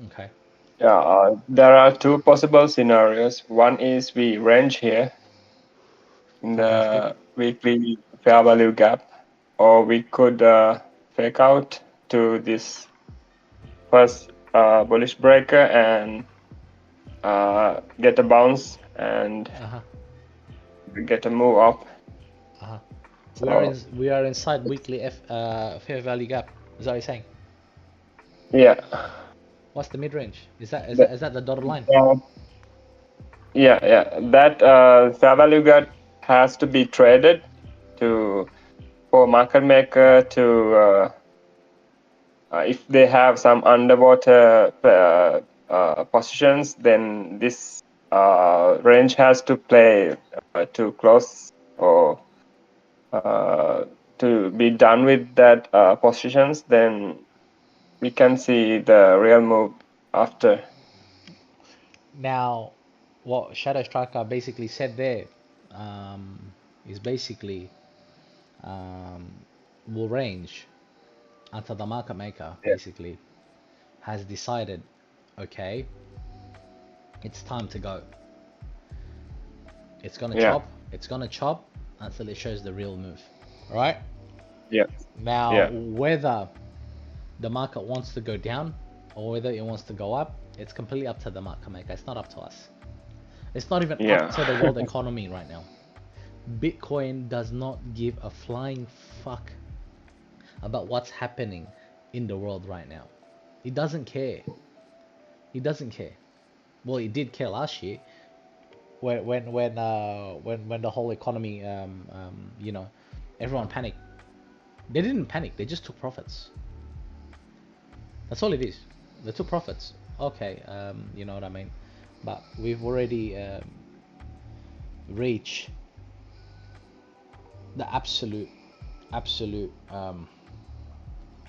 Okay. Yeah, there are two possible scenarios. One is we range here in the weekly fair value gap, or we could fake out to this first bullish breaker and get a bounce and get a move up. So, we are inside weekly fair value gap. Is that what you're saying? Yeah. What's the mid range? Is that the dotted line? Yeah. That fair value gap has to be traded for market maker to if they have some underwater positions, then this range has to play to close or to be done with that positions. Then we can see the real move after. Now, what Shadow Striker basically said there is basically will range until the market maker basically has decided, okay, it's time to go. It's gonna chop. It's gonna chop until it shows the real move. All right. Yeah. Now, whether the market wants to go down or whether it wants to go up, it's completely up to the market maker. It's not up to us. It's not even up to the world economy right now. Bitcoin does not give a flying fuck about what's happening in the world right now. It doesn't care. It doesn't care. Well, it did care last year when the whole economy, everyone panicked. They didn't panic. They just took profits. That's all it is. They took profits. Okay, you know what I mean. But we've already reached the absolute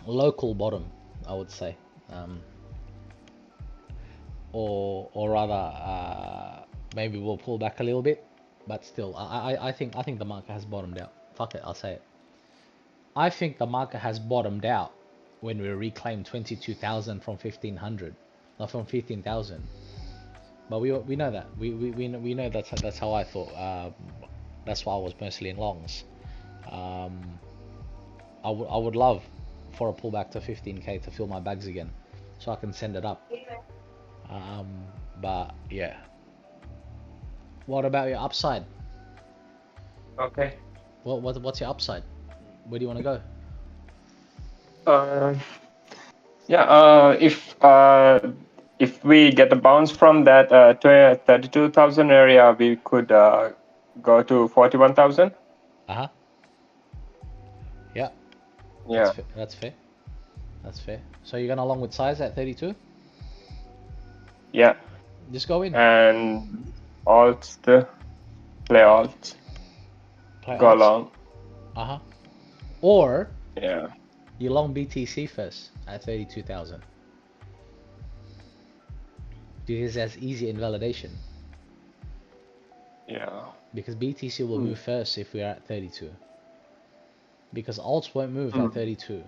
local bottom, I would say, or rather, maybe we'll pull back a little bit, but still, I think the market has bottomed out. Fuck it, I'll say it. I think the market has bottomed out when we reclaimed 22,000 from 1,500, not from 15,000. But we know that we know that's how I thought. That's why I was mostly in longs. I would love for a pullback to 15k to fill my bags again, so I can send it up. But yeah. What about your upside? Okay. What's your upside? Where do you want to go? If we get a bounce from that 32,000 area, we could go to 41,000. Uh-huh. Yeah. Yeah. That's fair. That's fair. So you're gonna along with size at 32? Yeah. Just go in. And alt the play alt. Play go alts. along. Uh-huh. Or yeah, you long BTC first at 32,000. Because that's easy invalidation. Yeah. Because BTC will move first if we are at 32. Because alts won't move at 32.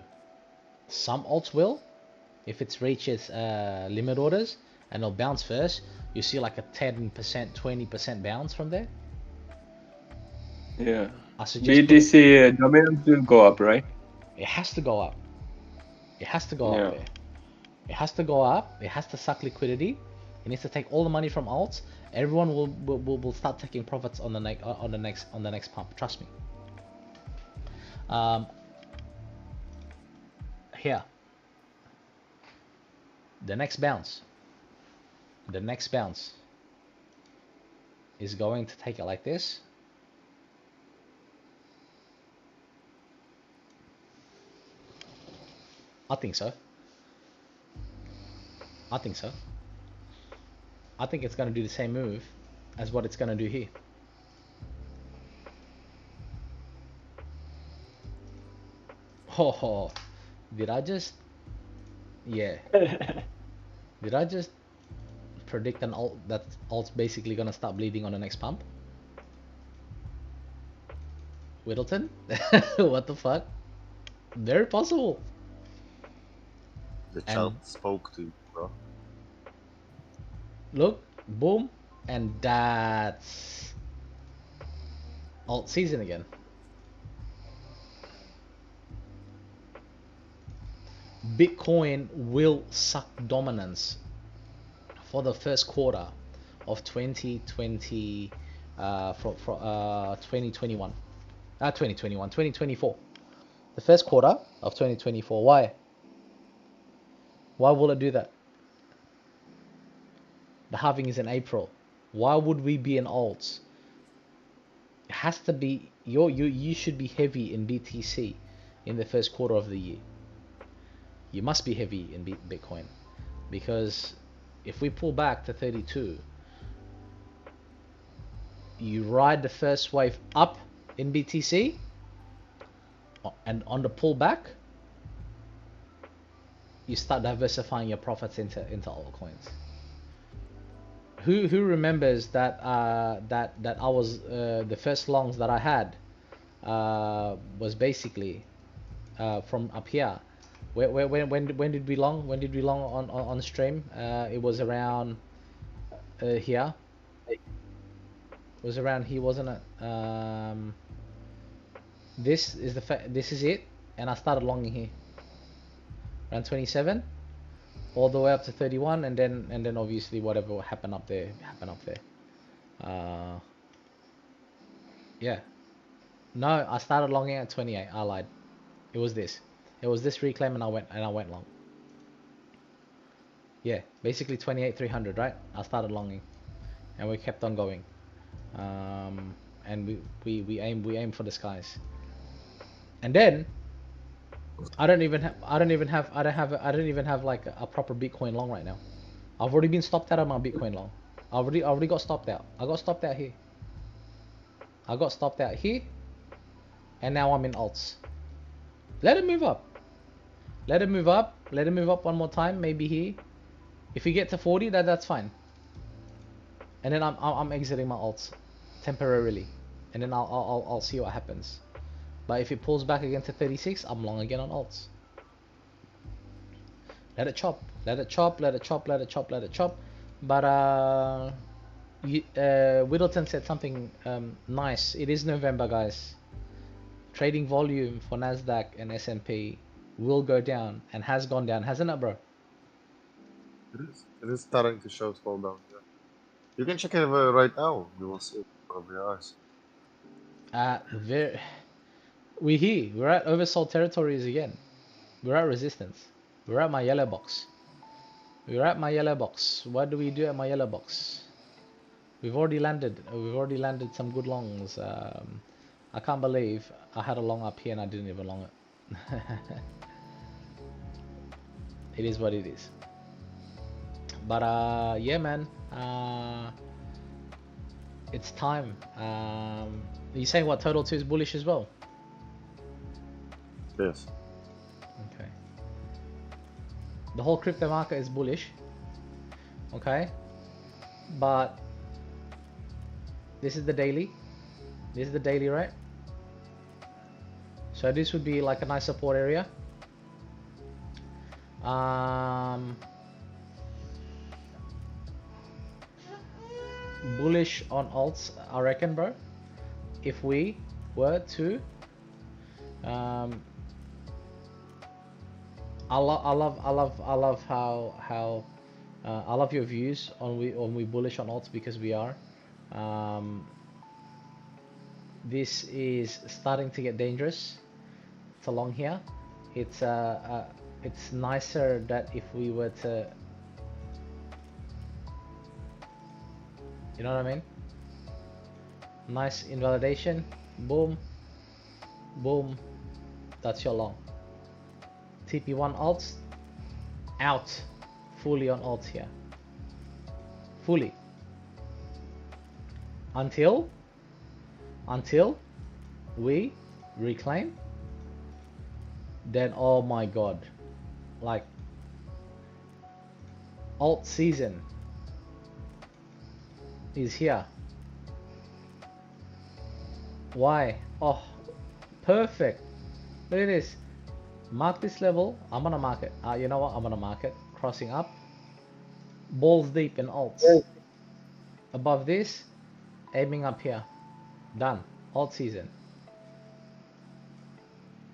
Some alts will, if it reaches limit orders, and it'll bounce first. You see like a 10%, 20% bounce from there. Yeah. BTC dominance will go up, right? It has to go up. It has to go up there. It has to go up. It has to suck liquidity. It needs to take all the money from alts. Everyone will start taking profits on the next pump. Trust me. Here. The next bounce is going to take it like this. I think so. I think it's going to do the same move as what it's going to do here. Oh, did I just... Yeah. Did I just predict an alt that alt's basically going to start bleeding on the next pump? Widelton? What the fuck? Very possible. The child spoke to you, bro. Look, boom, and that's alt season again. Bitcoin will suck dominance for the first quarter of 2020 2021. 2024. The first quarter of 2024. Why? Why will it do that? The halving is in April. Why would we be in alts? It has to be you should be heavy in BTC in the first quarter of the year. You must be heavy in Bitcoin, because if we pull back to 32, you ride the first wave up in BTC, and on the pullback, you start diversifying your profits into altcoins. Who remembers that that I was the first longs that I had was basically from up here. When did we long? When did we long on stream? It was around here. It was around here, wasn't it? This is this is it, and I started longing here around 27, all the way up to 31, and then obviously whatever happened up there happened up there. Yeah. No, I started longing at 28. I lied. It was this. It was this reclaim, and I went long. Yeah, basically 28,300, right? I started longing, and we kept on going. And we aim for the skies. And then I don't even have like a proper Bitcoin long right now. I've already been stopped out of my Bitcoin long. I already got stopped out. I got stopped out here. And now I'm in alts. Let it move up. Let it move up one more time, maybe here. If we get to 40, that's fine. And then I'm exiting my alts temporarily, and then I'll see what happens. But if it pulls back again to 36, I'm long again on alts. Let it chop. But Widelton said something nice. It is November, guys. Trading volume for Nasdaq and S&P will go down and has gone down, hasn't it, bro? It is starting to show slow down. Yeah. You can check it right now. You will see it with your eyes. We're here. We're at oversold territories again. We're at resistance. We're at my yellow box. We're at my yellow box. What do we do at my yellow box? We've already landed. We've already landed some good longs. I can't believe I had a long up here and I didn't even long it. It is what it is. But yeah, man. It's time. Are you saying what total 2 is bullish as well? Yes. Okay. The whole crypto market is bullish. Okay. But this is the daily. This is the daily, right? So this would be like a nice support area. Bullish on alts, I reckon, bro. If we were to, I love how I love your views on we bullish on alts because we are. This is starting to get dangerous. It's along here. It's nicer that if we were to, you know what I mean? Nice invalidation. Boom. Boom. That's your long. TP1 alts. Out. Fully on alts here. Fully. Until we reclaim. Then, oh my god. Like, alt season is here. Why? Oh, perfect. Look at this. Mark this level. I'm gonna mark it. You know what? I'm gonna mark it. Crossing up. Balls deep in alts. Above this, aiming up here. Done. Alt season.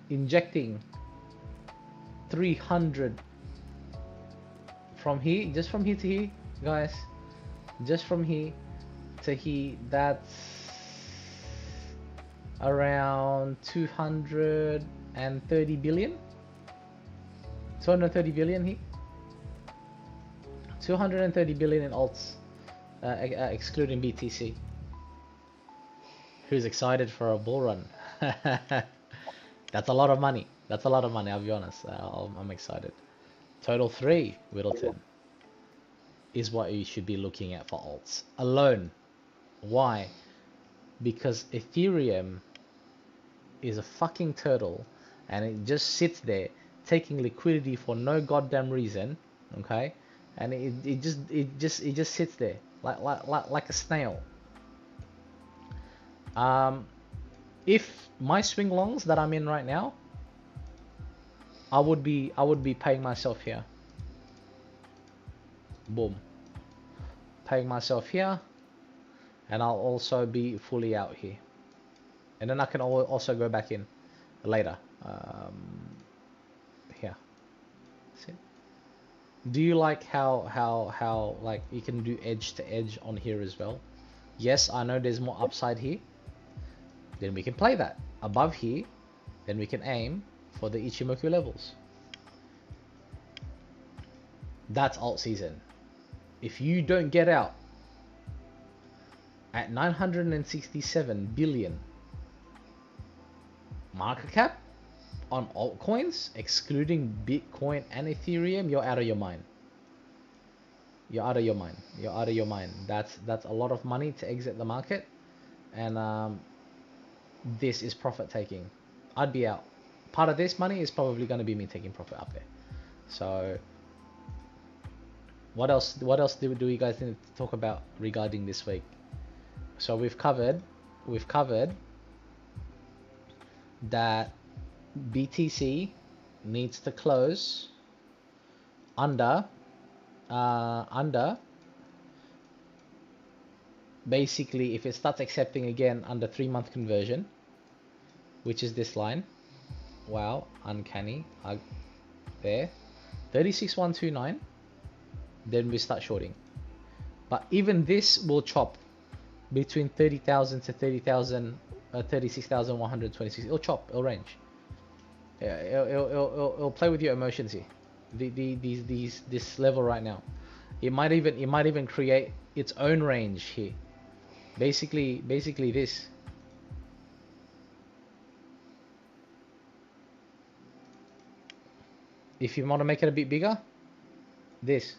Injecting 300 from here, just from here to here, guys. Just from here to here, that's around 230 billion. 230 billion here. 230 billion in alts, excluding BTC. Who's excited for a bull run? That's a lot of money. That's a lot of money, I'll be honest. I'm excited. Total 3, Widelton, is what you should be looking at for alts alone. Why? Because Ethereum is a fucking turtle and it just sits there taking liquidity for no goddamn reason, okay? And it just sits there like a snail. If my swing longs that I'm in right now, I would be paying myself here. Boom. Paying myself here, and I'll also be fully out here, and then I can also go back in later. Here. See? Do you like how like you can do edge to edge on here as well? Yes, I know there's more upside here. Then we can play that above here. Then we can aim for the Ichimoku levels. That's alt season. If you don't get out at 967 billion market cap on altcoins, excluding Bitcoin and Ethereum, you're out of your mind. You're out of your mind. You're out of your mind. That's a lot of money to exit the market, and this is profit taking. I'd be out. Part of this money is probably going to be me taking profit up there. So what else do you guys need to talk about regarding this week? So we've covered that BTC needs to close under basically, if it starts accepting again under 3-month conversion, which is this line, wow, uncanny. There, 36,129. Then we start shorting. But even this will chop between 30,000 to 30,000, 36,126. It'll chop. It'll range. Yeah, it'll play with your emotions here. This level right now. It might even create its own range here. Basically this. If you want to make it a bit bigger, this.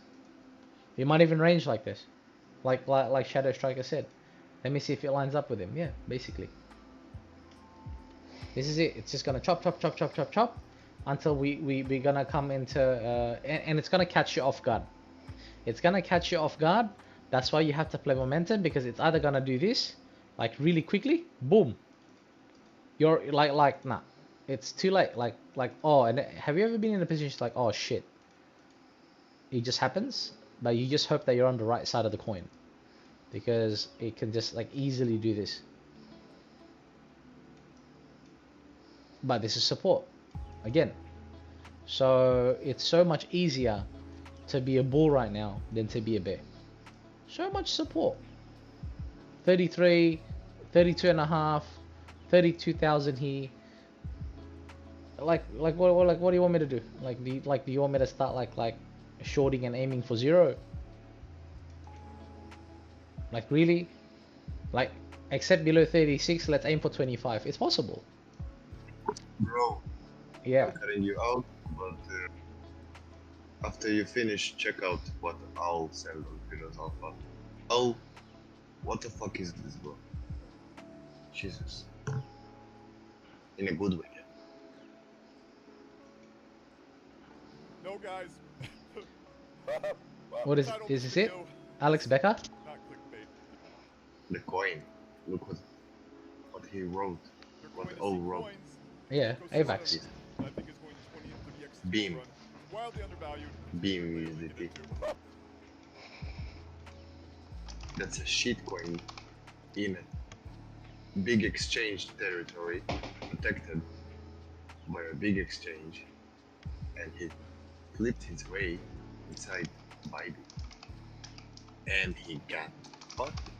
It might even range like this, like Shadow Striker said. Let me see if it lines up with him. Yeah, basically. This is it. It's just gonna chop until we're gonna come into and it's gonna catch you off guard. It's gonna catch you off guard. That's why you have to play momentum, because it's either gonna do this, like really quickly, boom. You're like nah, it's too late. Like oh, and have you ever been in a position like, oh shit? It just happens, but you just hope that you're on the right side of the coin, because it can just like easily do this. But this is support again, so it's so much easier to be a bull right now than to be a bear. So much support. 33, 32 and a half, 32,000 here. Like what do you want me to do? Do you want me to start like shorting and aiming for zero? Like really? Like except below 36, let's aim for 25. It's possible. Bro, yeah. I'm cutting you out, but after you finish, check out what I'll send on Heroes Alpha. Oh, what the fuck is this, bro? Jesus. In a good way. No, guys. What is this it? Alex Becker? The coin. Look what he wrote. What they all wrote. Yeah, AVAX. Beam. Beam USDT. That's a shit coin in a big exchange territory, protected by a big exchange, and he flipped his way inside Vadey, and he got fucked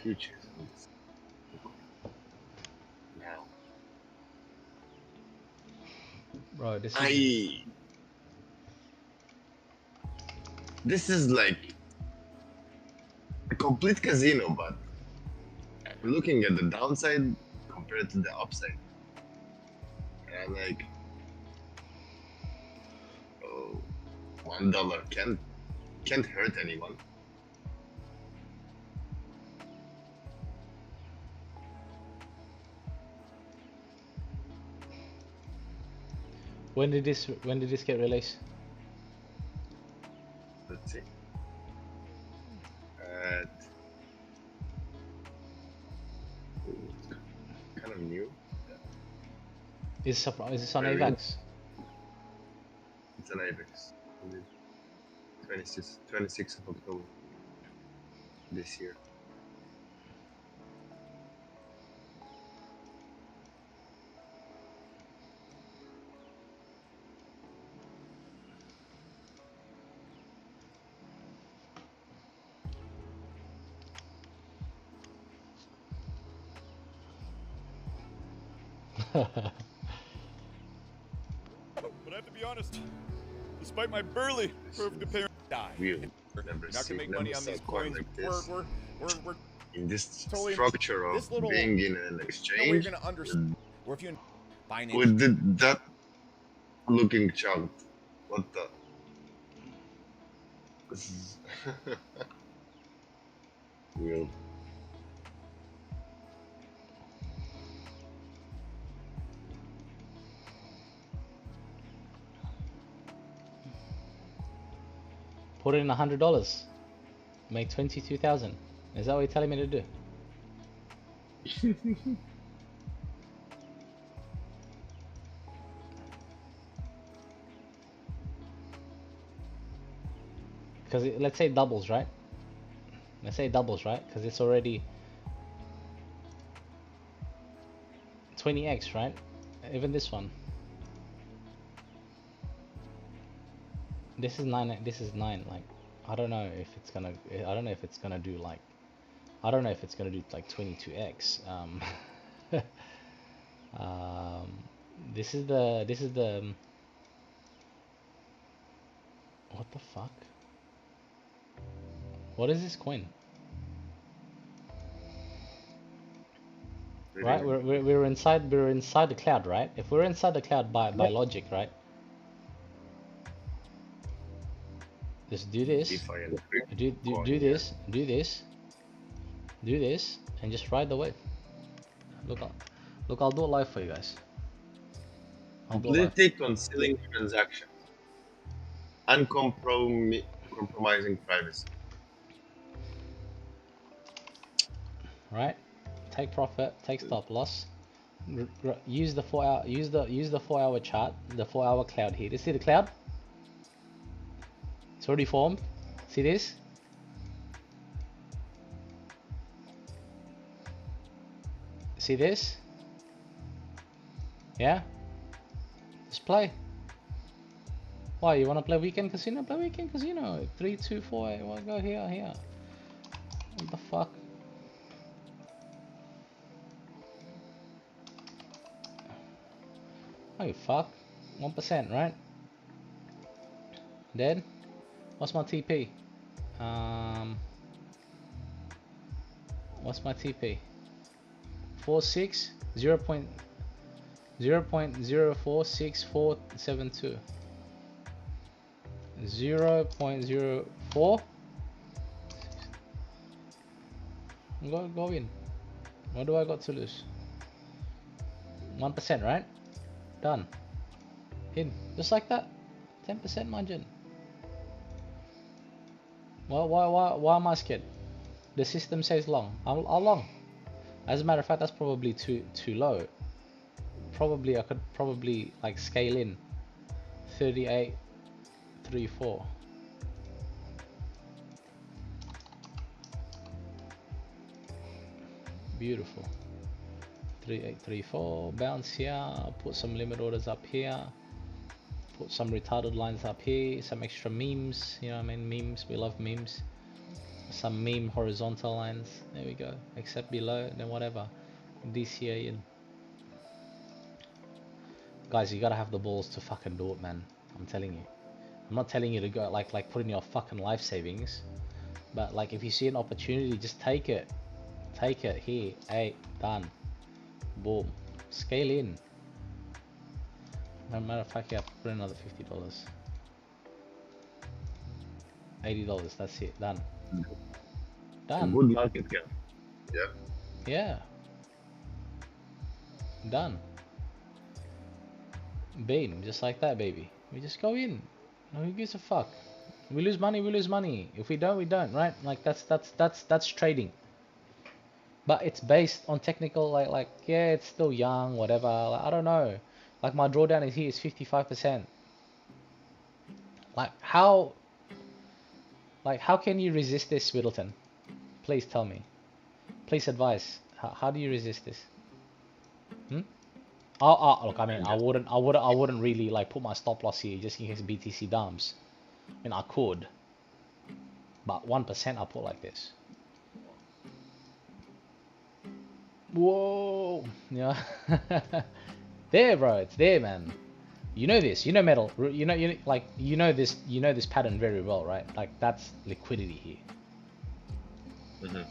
futures on this now. Bro, this is like a complete casino, but looking at the downside compared to the upside, and I'm like, oh, $1 can't hurt anyone. When did this get released? Let's see. Kind of new. Is this on AVAX? It's an AVAX. 26th of October this year. But I have to be honest, despite my burly perfect appearance, Really, never not gonna make money on these coins. Like this. We're In this totally structure of this little, being in an no, exchange, we're gonna understand. Or if you finance with that looking chunk, what the? This is weird. Put in $100. Make 22,000. Is that what you're telling me to do? Because let's say doubles, right? Let's say doubles, right? Because it's already 20x, right? Even this one. This is 9. This is 9. Like, I don't know if it's gonna. I don't know if it's gonna do like. I don't know if it's gonna do like 22x. Um, this is the. This is the. What the fuck? What is this coin? Right, we're inside the cloud, right? If we're inside the cloud by logic, right? Just do this, do this, and just ride the wave. Look, I'll do it live for you guys. Completely concealing transactions, uncompromising privacy. Right, take profit, take stop loss. Use the 4 hour, use the 4 hour chart, the 4 hour cloud here. Do you see the cloud? It's already formed. See this? See this? Yeah? Just play. Why, you want to play weekend casino? Play weekend casino. 3, 2, 4, 8. Well, go here. What the fuck? Oh fuck. 1%, right? Then what's my TP? What's my TP? 46 0.046472. 0.04. Go in. What do I got to lose? 1%, right? Done. In. Just like that. 10% margin. Well, why am I scared? The system says long. How long? As a matter of fact, that's probably too low. Probably I could like scale in 38.34. Beautiful. 3834, bounce here, put some limit orders up here, put some retarded lines up here, some extra memes, you know what I mean, memes, we love memes, some meme horizontal lines, there we go, except below, then whatever, DCA in. Guys, you gotta have the balls to fucking do it, man, I'm telling you. I'm not telling you to go like put in your fucking life savings, but like if you see an opportunity, just take it here, hey, done. Boom. Scale in. Matter of fact, yeah, put in another $50. $80, that's it. Done. Done. Good market cap. Yeah. Yeah. Done. Boom. Just like that, baby. We just go in. No, who gives a fuck? We lose money, we lose money. If we don't, we don't, right? Like that's trading. But it's based on technical, like yeah, it's still young, whatever. Like, I don't know. Like my drawdown is here is 55%. Like how can you resist this, Widelton? Please tell me. Please advise. How do you resist this? Look, I mean, I wouldn't really like put my stop loss here just in case BTC dumps. I mean, I could, but 1% I put like this. Whoa, yeah. There, bro, it's there, man. You know this, you know metal, you know this pattern very well, right? Like that's liquidity here. You know,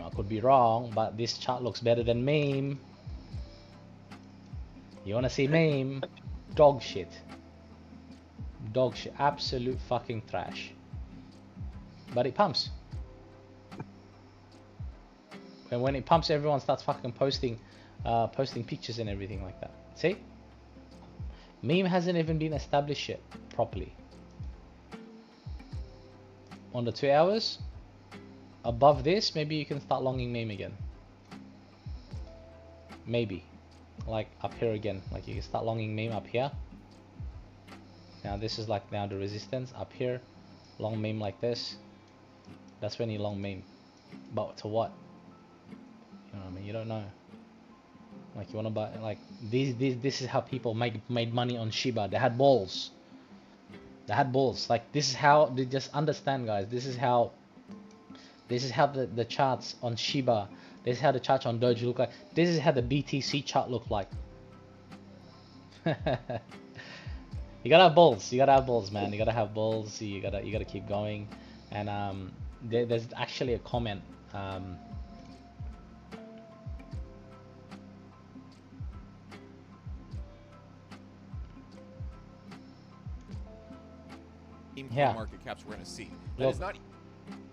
I could be wrong, but this chart looks better than meme. You wanna see meme? Dog shit, absolute fucking trash. But it pumps. And when it pumps, everyone starts fucking posting pictures and everything like that. See? Meme hasn't even been established yet properly. On the 2 hours, above this, maybe you can start longing meme again. Maybe. Like up here again. Like you can start longing meme up here. Now this is like now the resistance. Up here, long meme like this. That's when you long meme. But to what? You know what I mean? You don't know. Like you wanna buy like this is how people made money on Shiba. They had balls. They had balls. Like, this is how they just understand, guys. This is how the charts on Shiba, this is how the charts on Doge look like. This is how the BTC chart look like. You gotta have balls. You gotta have balls, man. You gotta have balls. You gotta keep going. And there's actually a comment. Yeah. Market caps we're gonna see. That is not.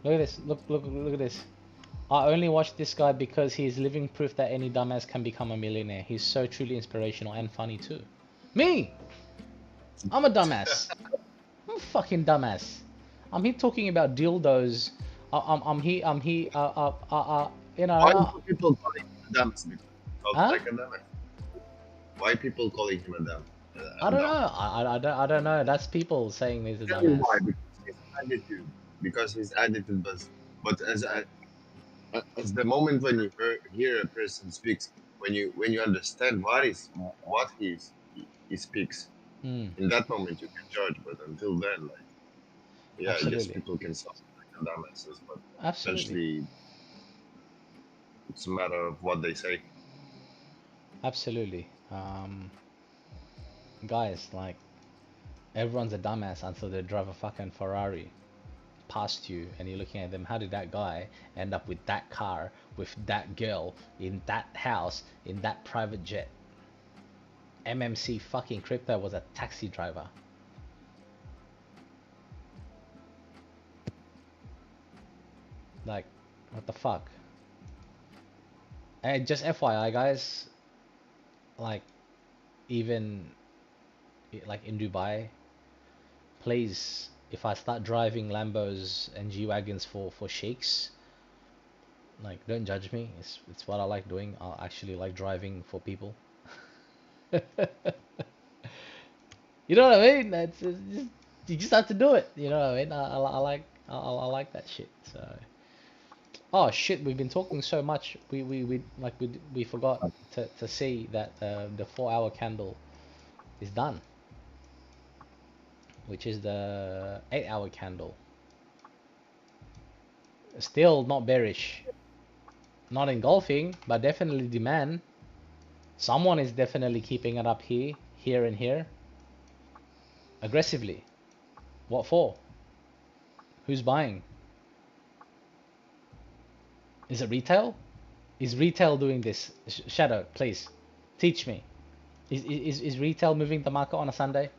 Look at this. Look at this. I only watch this guy because he's living proof that any dumbass can become a millionaire. He's so truly inspirational and funny too. Me! I'm a dumbass. I'm a fucking dumbass. I'm here talking about dildos. I'm here, you know. Why do people call him a dumbass? Huh? Like a dumbass. Why people calling him a dumb? I don't know. I don't know. That's people saying he's a Tell me dumbass. why? Because his attitude was. But as the moment when you hear a person speaks, when you understand what he speaks, in that moment you can judge. But until then, like, yeah, I guess people can sound like dumbasses, but essentially it's a matter of what they say. Absolutely. Guys, like, everyone's a dumbass until they drive a fucking Ferrari past you and you're looking at them. How did that guy end up with that car, with that girl, in that house, in that private jet? MMC fucking crypto was a taxi driver. Like, what the fuck? And just FYI, guys, like, even like in Dubai, please, if I start driving Lambos and G-Wagons for sheiks, like, don't judge me. It's what I like doing. I actually like driving for people. You know what I mean? It's just, you just have to do it. You know what I mean? I like that shit. So, oh shit, we've been talking so much. We forgot to see that the 4-hour candle is done, which is the 8-hour candle. Still not bearish, not engulfing, but definitely demand. Someone is definitely keeping it up here, and here, aggressively. What for? Who's buying? Is it retail? Is retail doing this? Shadow, please teach me. Is retail moving the market on a Sunday?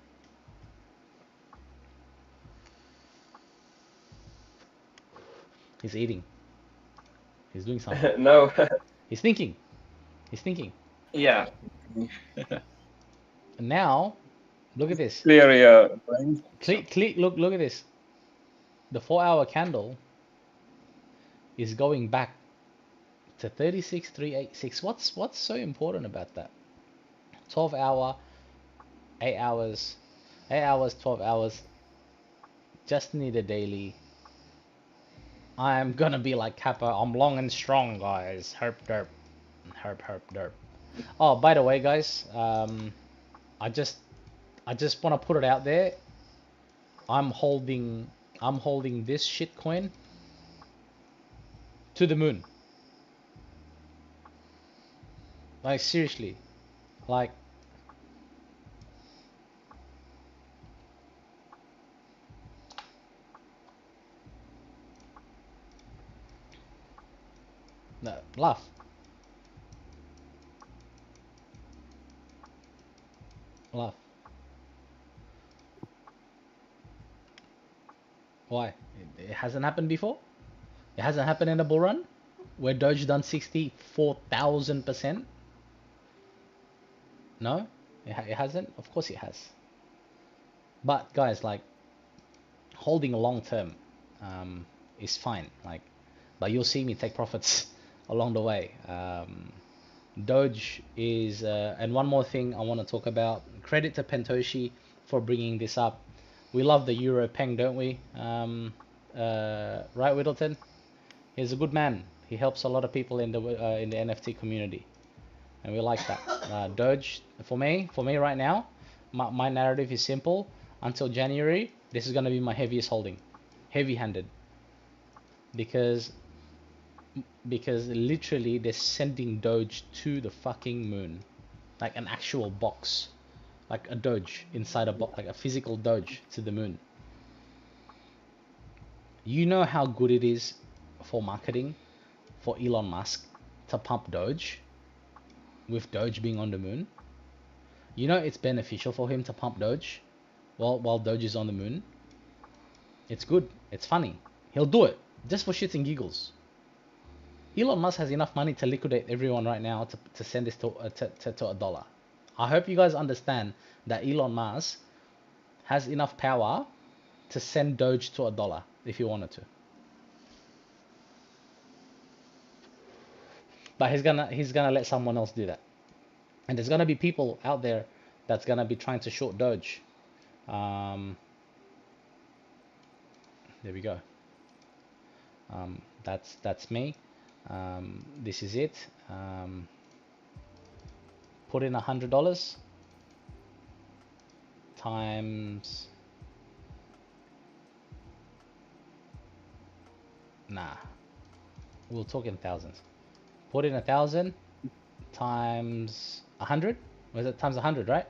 He's eating. He's doing something. No. He's thinking. He's thinking. Yeah. Now, look at this. Clear your brain. Look at this. The 4-hour candle is going back to 36,386. What's so important about that? 12 hour, 8 hours, 8 hours, 12 hours. Just need a daily. I'm gonna be like Kappa. I'm long and strong, guys. Herp derp, herp derp. Oh, by the way, guys, I just want to put it out there. I'm holding this shit coin to the moon. Like, seriously, like, no, laugh. Laugh. Why? It hasn't happened before? It hasn't happened in a bull run? Where Doge done 64,000%? No? It hasn't? Of course it has. But guys, like, holding long term is fine. Like, but you'll see me take profits along the way. Doge is, and one more thing I want to talk about. Credit to Pentoshi for bringing this up. We love the Euro Peng, don't we? Right, Widelton? He's a good man. He helps a lot of people in the NFT community, and we like that. Doge, for me right now, my narrative is simple. Until January, This is gonna be my heaviest holding, heavy-handed, because literally they're sending Doge to the fucking moon, like an actual box, like a Doge inside a box, like a physical Doge to the moon. You know how good it is for marketing for Elon Musk to pump Doge, with Doge being on the moon. You know it's beneficial for him to pump Doge while Doge is on the moon. It's good. It's funny. He'll do it just for shits and giggles. Elon Musk has enough money to liquidate everyone right now to send this to $1. I hope you guys understand that Elon Musk has enough power to send Doge to $1 if he wanted to. But he's gonna let someone else do that. And there's gonna be people out there that's gonna be trying to short Doge. There we go. That's me. This is it. Put in $100 times. Nah, we'll talk in thousands. Put in 1,000 times 100. Was it times 100, right?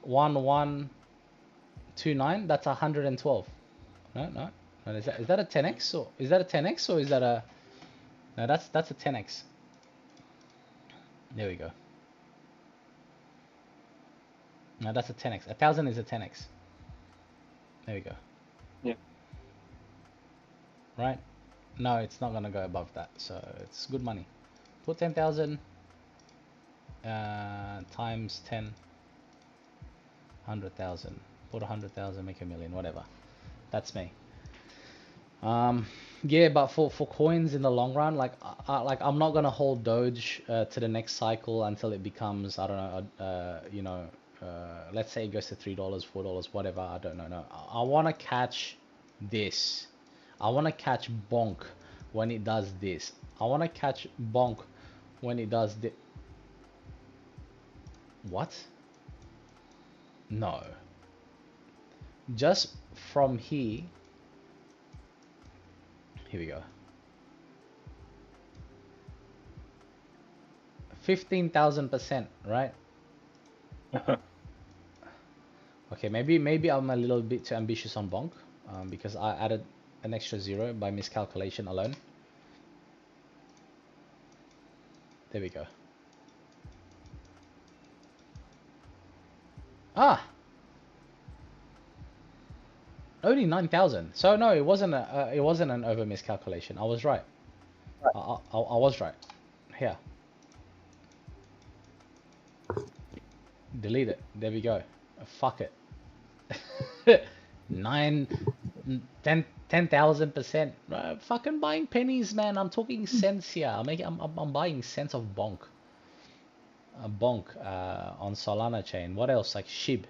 1129. That's 112. No. Is that a 10x or is that a 10x or is that a? No, that's a 10x. There we go. No, that's a 10x. 1,000 is a 10x. There we go. Yeah. Right? No, it's not gonna go above that, so it's good money. Put 10,000 times 10, 100,000. Put 100,000, make a million, whatever. That's me. Yeah, but for coins in the long run, like I'm not gonna hold Doge to the next cycle until it becomes, I don't know, let's say it goes to $3, $4, whatever. I don't know. No, I want to catch this. I want to catch bonk when it does this. I want to catch bonk when it does this. What? No. Just from here. Here we go. 15,000%, right? Okay, maybe I'm a little bit too ambitious on bonk, because I added an extra 0 by miscalculation alone. There we go. Only 9,000. So no, it wasn't an over miscalculation. I was right. I was right. Here. Delete it. There we go. Fuck it. 10,000%. Fucking buying pennies, man. I'm talking cents here. I'm buying cents of bonk. Bonk on Solana chain. What else? Like SHIB.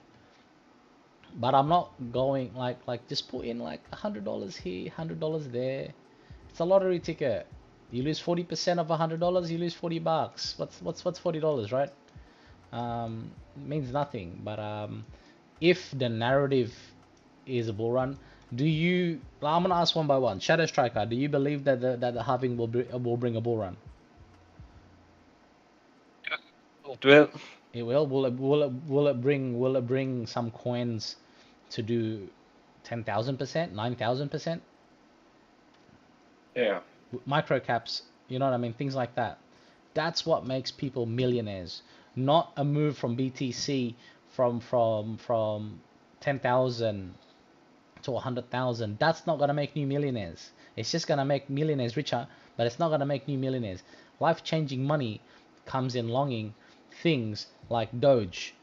But I'm not going like just put in like $100 here, $100 there. It's a lottery ticket. You lose 40% of $100, you lose $40. What's $40, right? Means nothing. But if the narrative is a bull run, I'm gonna ask one by one. Shadow Striker, do you believe that the halving will bring a bull run? It will. It will. Will it bring some coins to do 10,000%, 9,000%? Yeah. Micro caps, you know what I mean? Things like that. That's what makes people millionaires. Not a move from BTC from 10,000 to 100,000. That's not gonna make new millionaires. It's just gonna make millionaires richer, but it's not gonna make new millionaires. Life-changing money comes in longing things like Doge,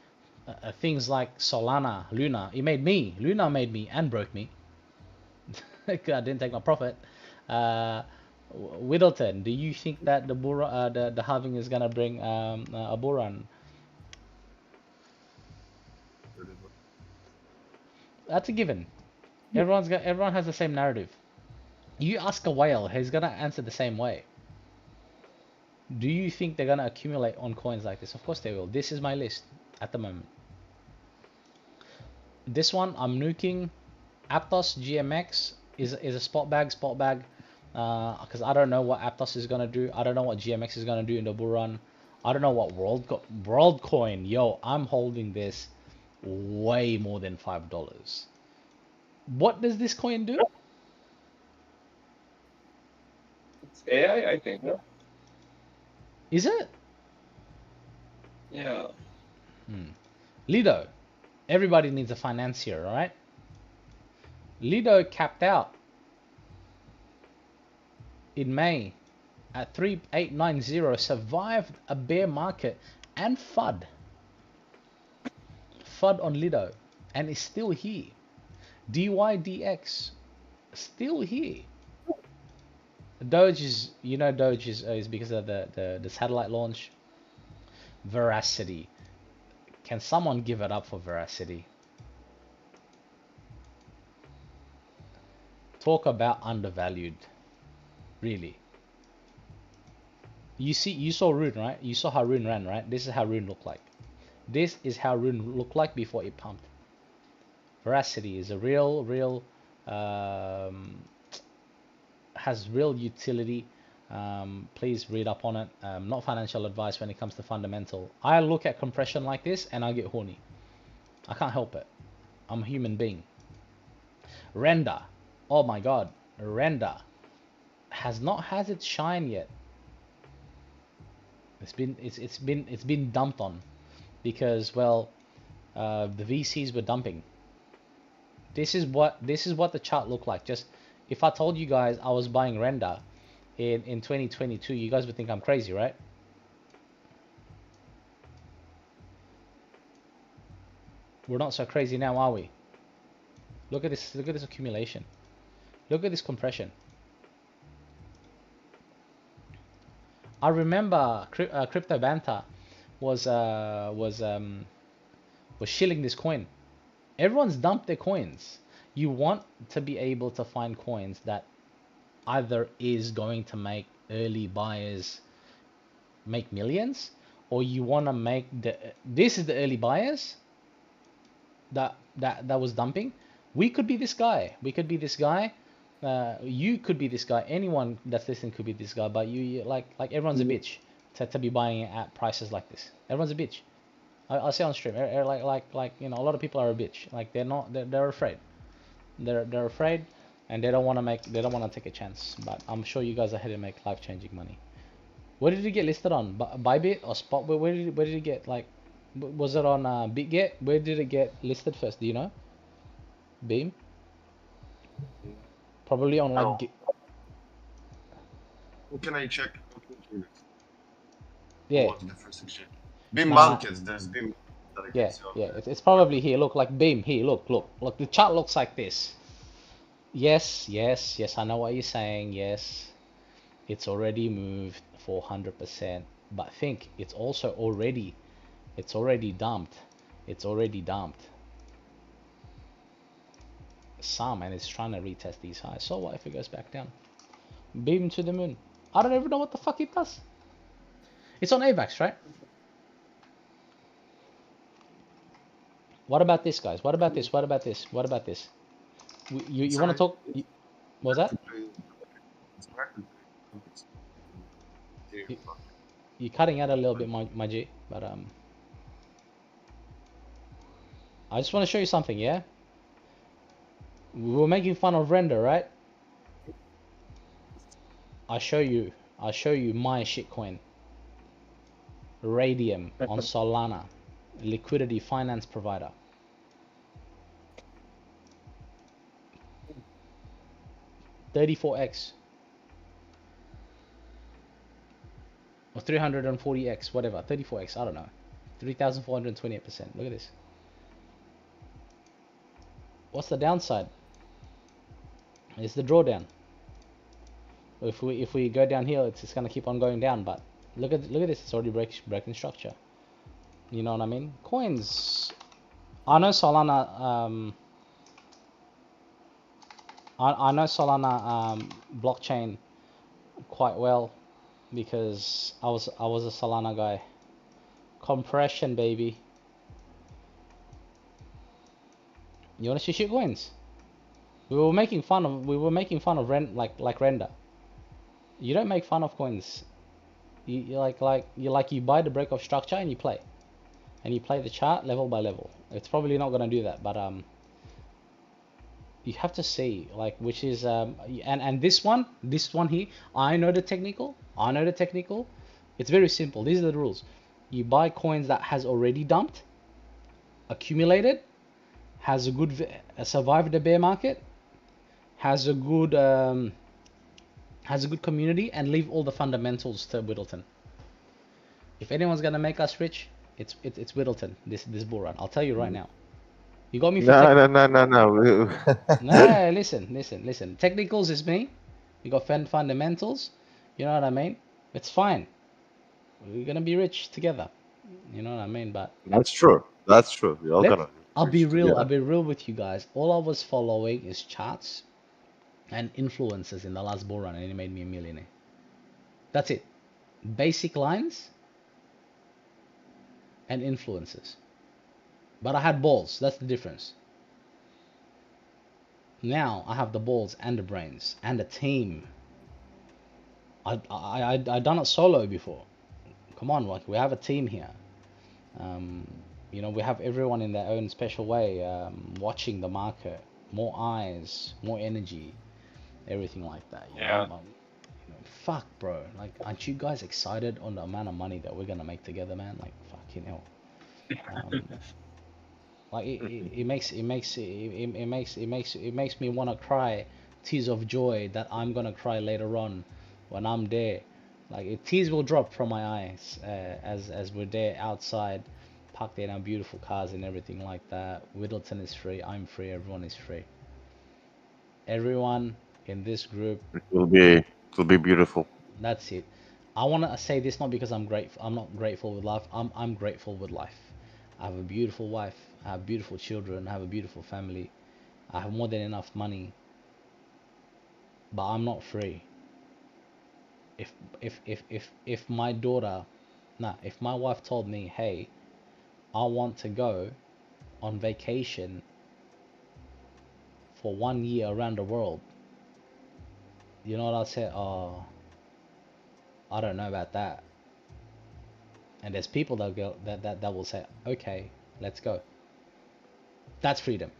things like Solana, Luna. Luna made me and broke me. I didn't take my profit. Widelton, do you think that the halving is gonna bring a bull run? That's a given. Everyone has the same narrative. You ask a whale, he's gonna answer the same way. Do you think they're gonna accumulate on coins like this? Of course they will. This is my list at the moment. This one I'm nuking Aptos GMX is a spot bag, because I don't know what Aptos is gonna do. I don't know what GMX is gonna do in the bull run. I don't know what WorldCoin. Yo, I'm holding this way more than $5. What does this coin do? It's AI, I think. No? Is it? Yeah. Lido. Everybody needs a financier, all right? Lido capped out in May at 3890, survived a bear market and FUD on Lido, and is still here. DYDX still here. Doge is, you know, Doge is because of the satellite launch. Veracity. Can someone give it up for Veracity? Talk about undervalued. Really. You saw Rune, right? You saw how Rune ran, right? This is how Rune looked like. This is how Rune looked like before it pumped. Veracity is a real has real utility. Please read up on it. Not financial advice when it comes to fundamental. I look at compression like this and I get horny. I can't help it. I'm a human being. Render. Oh my god. Render has not had its shine yet. It's been dumped on because, well, the VCs were dumping. This is what the chart looked like. Just if I told you guys I was buying Render in 2022, you guys would think I'm crazy, right? We're not so crazy now, are we? Look at this accumulation. Look at this compression. I remember Crypto Banter was shilling this coin. Everyone's dumped their coins. You want to be able to find coins that either is going to make early buyers make millions, or you want to make this is the early buyers that was dumping. We could be this guy. We could be this guy. You could be this guy. Anyone that's listening could be this guy. But you like everyone's a bitch to be buying at prices like this. Everyone's a bitch. I'll say on stream. Like you know, a lot of people are a bitch. Like they're afraid. They're afraid, and they don't want to take a chance. But I'm sure you guys are here to make life-changing money. Where did it get listed on? Bybit or Spot? Where did it get, like, was it on BitGet? Where did it get listed first? Do you know? Beam? Probably on like. How can I check? Yeah. What's the first exchange? Beam markets. There's Beam. Yeah. It's probably here. Look, like Beam. Here, look. The chart looks like this. Yes. I know what you're saying. Yes, it's already moved 400%. But think, it's already dumped. It's already dumped some, and it's trying to retest these highs. So what if it goes back down? Beam to the moon. I don't even know what the fuck it does. It's on AVAX, right? What about this, guys? What about this? You want to talk? What was that? You're cutting out a little bit, my G. But I just want to show you something, yeah? We were making fun of Render, right? I'll show you my shitcoin. Radium on Solana, liquidity finance provider. $34x or 340x, whatever. 34x, I don't know. 3,428%. Look at this. What's the downside? It's the drawdown. If we go down here, it's gonna keep on going down. But look at this. It's already breaking structure. You know what I mean? Coins. I know Solana. I know Solana blockchain quite well because I was a Solana guy. Compression, baby. You wanna see shit coins? We were making fun of render. You don't make fun of coins. You buy the break of structure and you play the chart level by level. It's probably not gonna do that, but you have to see like which is and this one here, I know the technical. It's very simple. These are the rules. You buy coins that has already dumped, accumulated, has a good survived the bear market, has a good community, and leave all the fundamentals to Widelton. If anyone's gonna make us rich, it's Widelton. This bull run. I'll tell you right now. You got me for No. No, listen. Technicals is me. You got fundamentals. You know what I mean? It's fine. We're gonna be rich together. You know what I mean? But That's true. We're all gonna. I'll be real. together. I'll be real with you guys. All I was following is charts and influencers in the last bull run, and it made me a millionaire. That's it. Basic lines and influencers. But I had balls. That's the difference. Now I have the balls and the brains and the team. I done it solo before. Come on, like we have a team here. You know, we have everyone in their own special way, watching the market, more eyes, more energy, everything like that. You know? Fuck, bro. Like, aren't you guys excited on the amount of money that we're gonna make together, man? Like, fucking hell. Like it makes me want to cry tears of joy that I'm gonna cry later on when I'm there. Like tears will drop from my eyes as we're there outside, parked in our beautiful cars and everything like that. Widelton is free, I'm free, everyone is free. Everyone in this group. It will be beautiful. That's it. I want to say this not because I'm grateful. I'm not grateful with life. I'm grateful with life. I have a beautiful wife. I have beautiful children. I have a beautiful family. I have more than enough money. But I'm not free. If my daughter, if my wife told me, hey, I want to go on vacation for 1 year around the world, you know what I'll say? Oh, I don't know about that. And there's people that will say, okay, let's go. That's freedom.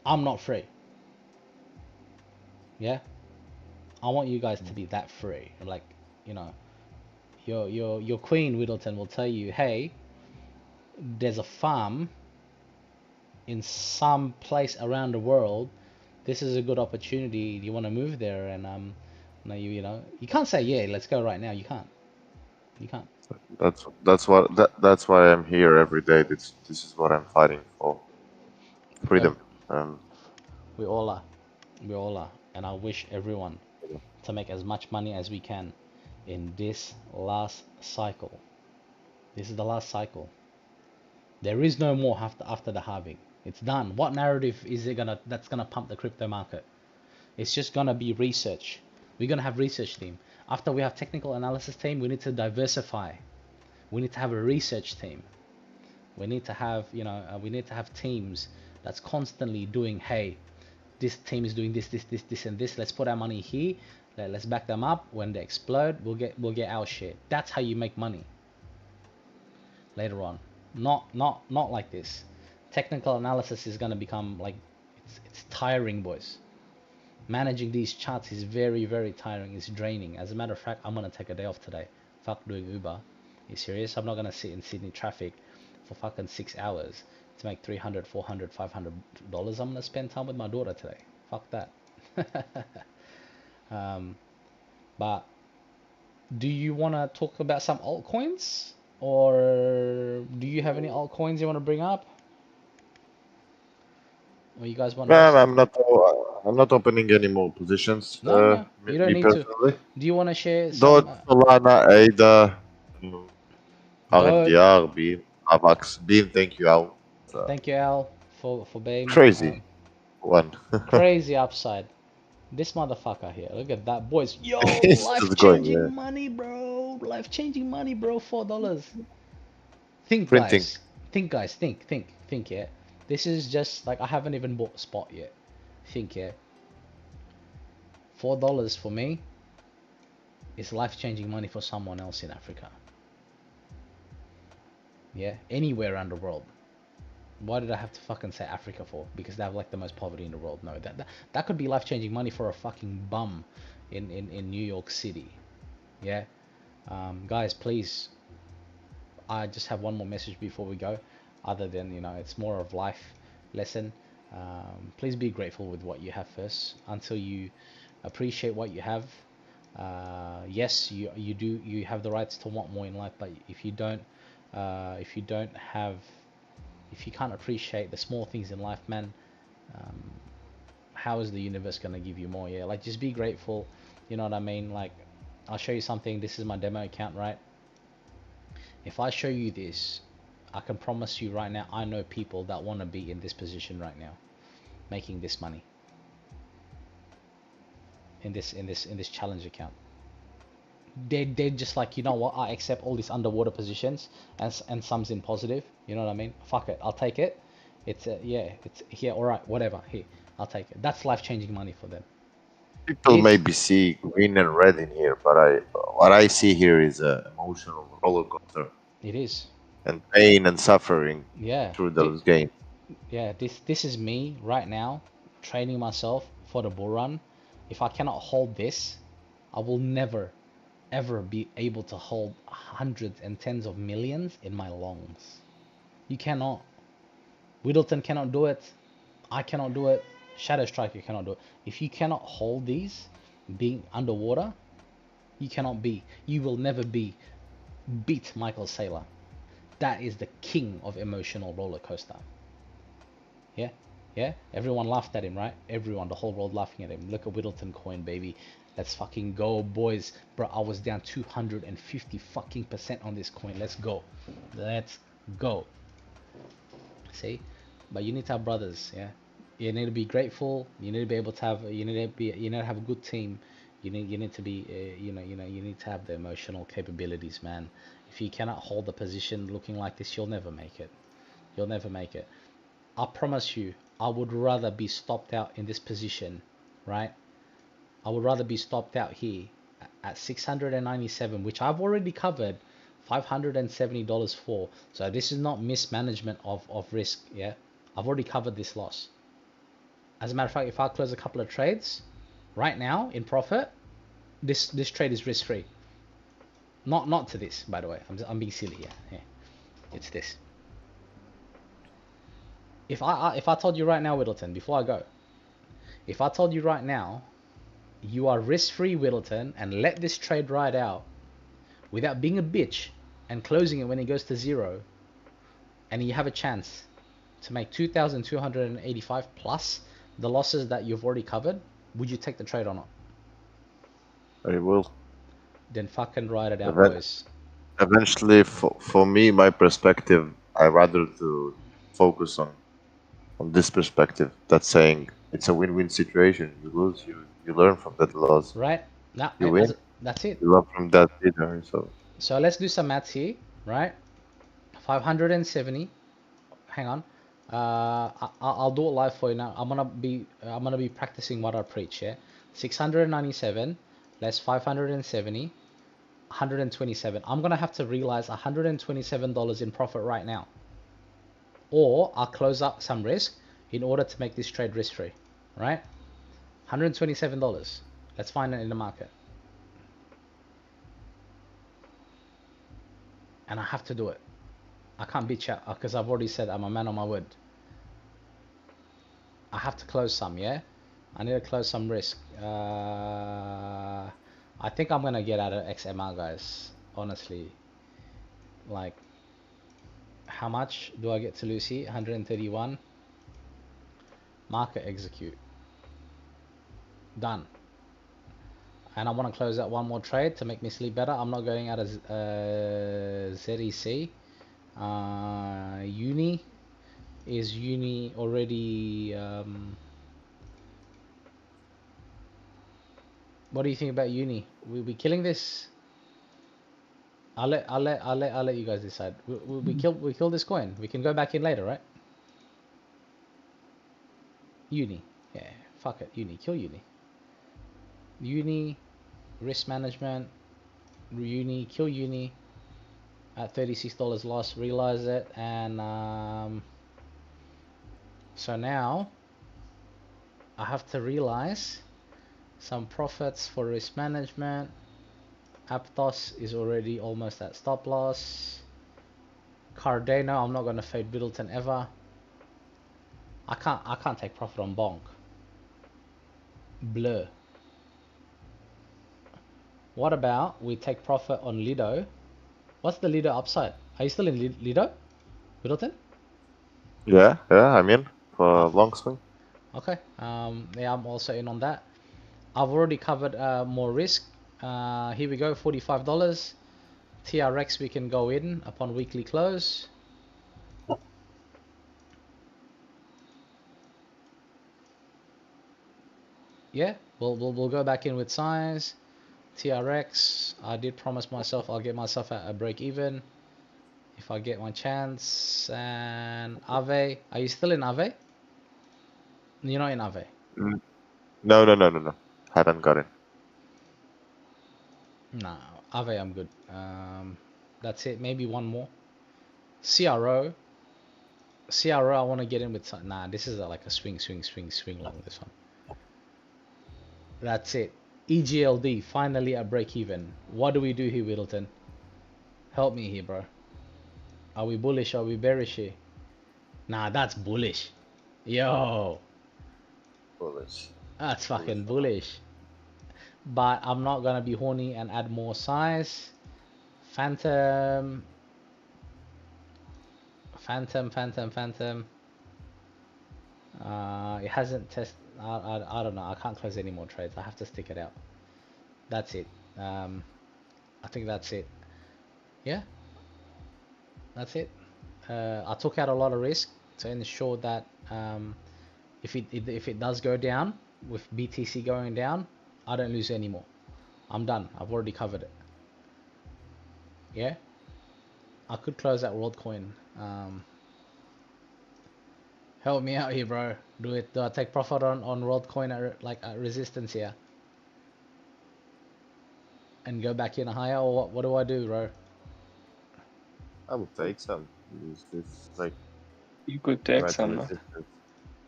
I'm not free. Yeah? I want you guys to be that free. Like, you know, your queen Widelton will tell you, hey, there's a farm in some place around the world. This is a good opportunity. Do you want to move there? And you know, you can't say, yeah, let's go right now. You can't. That's why I'm here every day. This is what I'm fighting for. Freedom. We all are, and I wish everyone to make as much money as we can in this last cycle. This is the last cycle. There is no more after the halving. It's done. What narrative is it that's gonna pump the crypto market? It's just gonna be research. We're gonna have research team. After we have technical analysis team, we need to diversify. We need to have a research team. We need to have, you know, we need to have teams that's constantly doing, hey, this team is doing this, and this. Let's put our money here. Let's back them up. When they explode, we'll get our share. That's how you make money. Later on, not like this. Technical analysis is gonna become like it's tiring, boys. Managing these charts is very, very tiring. It's draining. As a matter of fact, I'm gonna take a day off today. Fuck doing Uber. Are you serious? I'm not gonna sit in Sydney traffic for fucking 6 hours to make $300, $400, $500. I'm gonna spend time with my daughter today. Fuck that. But do you want to talk about some altcoins, or do you have any altcoins you want to bring up? Or you guys want? I'm not opening any more positions. No, you don't need personally. to. Do you want to share some? Solana, ADA, RMDR, Beam, AVAX, Beam. Thank you, Al. Thank you, Al, for Beam. Crazy one. Crazy upside. This motherfucker here. Look at that, boys. Yo, life-changing money, bro. Life-changing money, bro. $4. Think, guys. Think, yeah. This is just like I haven't even bought spot yet. think, yeah, $4 for me is life-changing money for someone else in Africa. Yeah, anywhere around the world. Why did I have to fucking say Africa for? Because they have like the most poverty in the world. No, that could be life-changing money for a fucking bum in New York City. Yeah. Guys, please, I just have one more message before we go, other than, you know, it's more of life lesson. Please be grateful with what you have first until you appreciate what you have. Yes, you have the rights to want more in life, but if you can't appreciate the small things in life, man, how is the universe gonna give you more? Yeah, like, just be grateful. You know what I mean? Like, I'll show you something. This is my demo account, right? If I show you this, I can promise you right now, I know people that want to be in this position right now, making this money in this challenge account. They're just like, you know what, I accept all these underwater positions and some's in positive. You know what I mean? Fuck it, I'll take it. It's yeah, it's here. All right, whatever. Here, I'll take it. That's life-changing money for them. People maybe see green and red in here, but what I see here is a emotional roller coaster. It is. And pain and suffering. Yeah. Through those games. Yeah. This is me right now, training myself for the bull run. If I cannot hold this, I will never, ever be able to hold hundreds and tens of millions in my lungs. You cannot. Widelton cannot do it. I cannot do it. Shadow Striker cannot do it. If you cannot hold these, being underwater, you will never beat Michael Saylor. That is the king of emotional roller coaster. Yeah, everyone laughed at him, right? Everyone, the whole world laughing at him. Look at Widelton coin, baby. Let's fucking go, boys. Bro, I was down 250% on this coin. Let's go. See? But you need to have brothers, yeah. You need to be grateful. You need to be able to have. You need to have a good team. You need to be. You need to have the emotional capabilities, man. If you cannot hold the position looking like this, you'll never make it. You'll never make it. I promise you, I would rather be stopped out in this position, right? I would rather be stopped out here at 697, which I've already covered $570 for. So this is not mismanagement of risk, yeah? I've already covered this loss. As a matter of fact, if I close a couple of trades right now in profit, this trade is risk-free. Not to this, by the way. I'm being silly here. Yeah, it's this. If I told you right now, Widelton, before I go, if I told you right now, you are risk-free, Widelton, and let this trade ride out without being a bitch and closing it when it goes to zero, and you have a chance to make 2,285 plus the losses that you've already covered, would you take the trade or not? I will. Then fucking ride it out, boys. Eventually, for me, my perspective, I rather to focus on this perspective. That's saying it's a win-win situation. You lose, you learn from that loss. Right. Now you win. That's it. You learn from that either. So let's do some maths here, right? 570. Hang on. I'll do it live for you now. I'm gonna be practicing what I preach. Yeah. 697 less 570, 127. I'm gonna have to realize $127 in profit right now, or I'll close up some risk in order to make this trade risk-free, right? $127. Let's find it in the market, and I have to do it. I can't bitch out because I've already said I'm a man on my word. I have to close some, yeah? I need to close some risk. I think I'm gonna get out of XMR, guys. Honestly, like, how much do I get to lose here? 131. Market execute. Done. And I want to close out one more trade to make me sleep better. I'm not going out of ZEC. Uni. Is Uni already? What do you think about Uni? We killing this? I'll let you guys decide. We kill this coin. We can go back in later, right? Uni, yeah, Fuck it, uni, kill uni. Uni, risk management, uni, kill uni at $36 loss, realize it, and so now I have to realize some profits for risk management. Aptos is already almost at stop loss. Cardano, I'm not gonna fade Widelton ever. I can't take profit on Bonk. Blur. What about we take profit on Lido? What's the Lido upside? Are you still in Lido? Widelton? Yeah, I'm in for long swing. Okay. Yeah, I'm also in on that. I've already covered more risk. Here we go, $45. TRX we can go in upon weekly close. Yeah, we'll go back in with size. TRX, I did promise myself I'll get myself at a break even if I get my chance. And Ave, are you still in Ave? You're not in Ave. No. Haven't got it. Nah, Ave I'm good. That's it. Maybe one more. CRO I want to get in with some. Nah, this is like a swing long, this one. That's it. EGLD finally at break even. What do we do here, Widelton? Help me here, bro. Are we bullish? Are we bearish here? Nah, that's bullish. Yo, Bullish. that's fucking bullish. But I'm not gonna be horny and add more size. Phantom. It hasn't tested. I don't know. I can't close any more trades. I have to stick it out. That's it. I think that's it. Yeah, that's it. I took out a lot of risk to ensure that if it does go down with BTC going down, I don't lose anymore. I'm done. I've already covered it. Yeah, I could close that WorldCoin. Help me out here, bro. Do I take profit on WorldCoin at resistance here, and go back in higher, or what do I do, bro? I would take some. It's like You could take right some. resistance.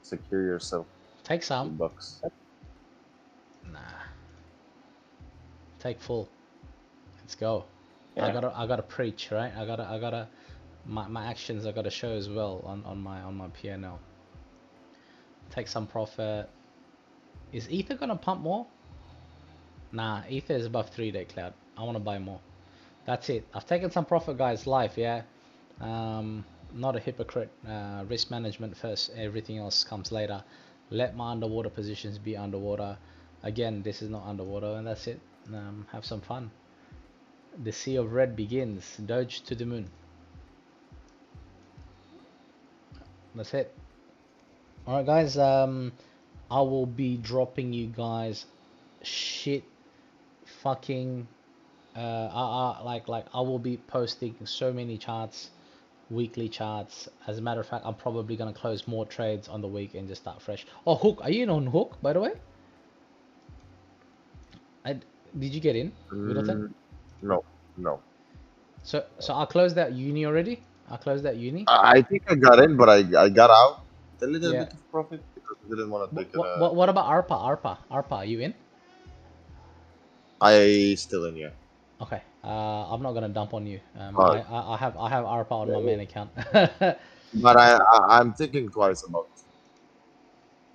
Secure yourself. Take some. $2. Nah. Take full. Let's go. Yeah. I gotta preach, right? I gotta my actions I gotta show as well on my P&L. Take some profit. Is Ether gonna pump more? Nah, Ether is above 3-day cloud. I wanna buy more. That's it. I've taken some profit, guys. Live, yeah. Not a hypocrite. Risk management first. Everything else comes later. Let my underwater positions be underwater. Again, this is not underwater, and that's it. Have some fun. The sea of red begins. Doge to the moon. That's it. Alright, guys. I will be dropping you guys shit fucking I will be posting so many charts, weekly charts. As a matter of fact, I'm probably gonna close more trades on the week and just start fresh. Oh, Hook, are you in on Hook, by the way? Did you get in, Widelton? No. So I closed that uni already. I closed that uni. I think I got in, but I got out a little Yeah. bit of profit because I didn't want to take it. What about ARPA? ARPA, are you in? I still in, yeah. Okay. I'm not gonna dump on you. Alright. I have ARPA on my main account. But I'm thinking twice about it.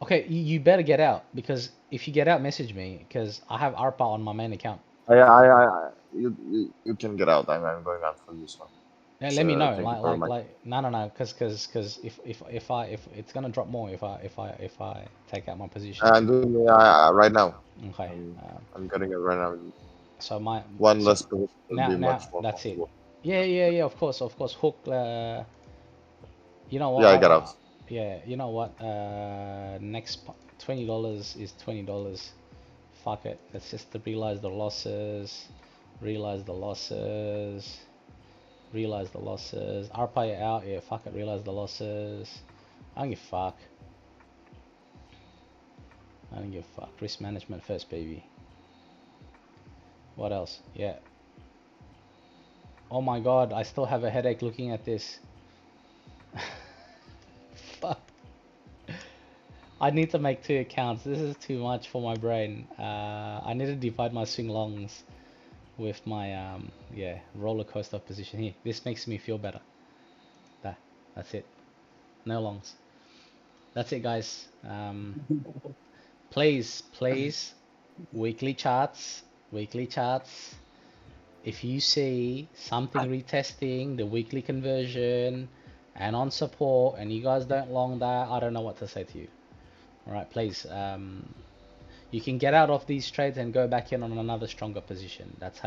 Okay, you better get out, because if you get out, message me, because I have ARPA on my main account. You can get out. I'm going out for this one. Yeah, let me know. No. Because if it's gonna drop more if I take out my position. I'm doing it right now. Okay. I'm getting it right now. So less position will be much more that's comfortable. it. Yeah. Of course. Hook. You know what? Yeah, I got out. Yeah. You know what? Next $20 is $20. Fuck it. Let's just realize the losses. Realize the losses. ARPA out. Yeah. Fuck it. Realize the losses. I don't give a fuck. I don't give a fuck. Risk management first, baby. What else? Yeah. Oh my god, I still have a headache looking at this. Fuck. I need to make 2 accounts. This is too much for my brain. I need to divide my swing longs with my yeah, roller coaster position here. This makes me feel better. That's it. No longs. That's it, guys. Please, weekly charts. If you see something retesting the weekly conversion and on support, and you guys don't long that, I don't know what to say to you. All right, please. You can get out of these trades and go back in on another stronger position. That's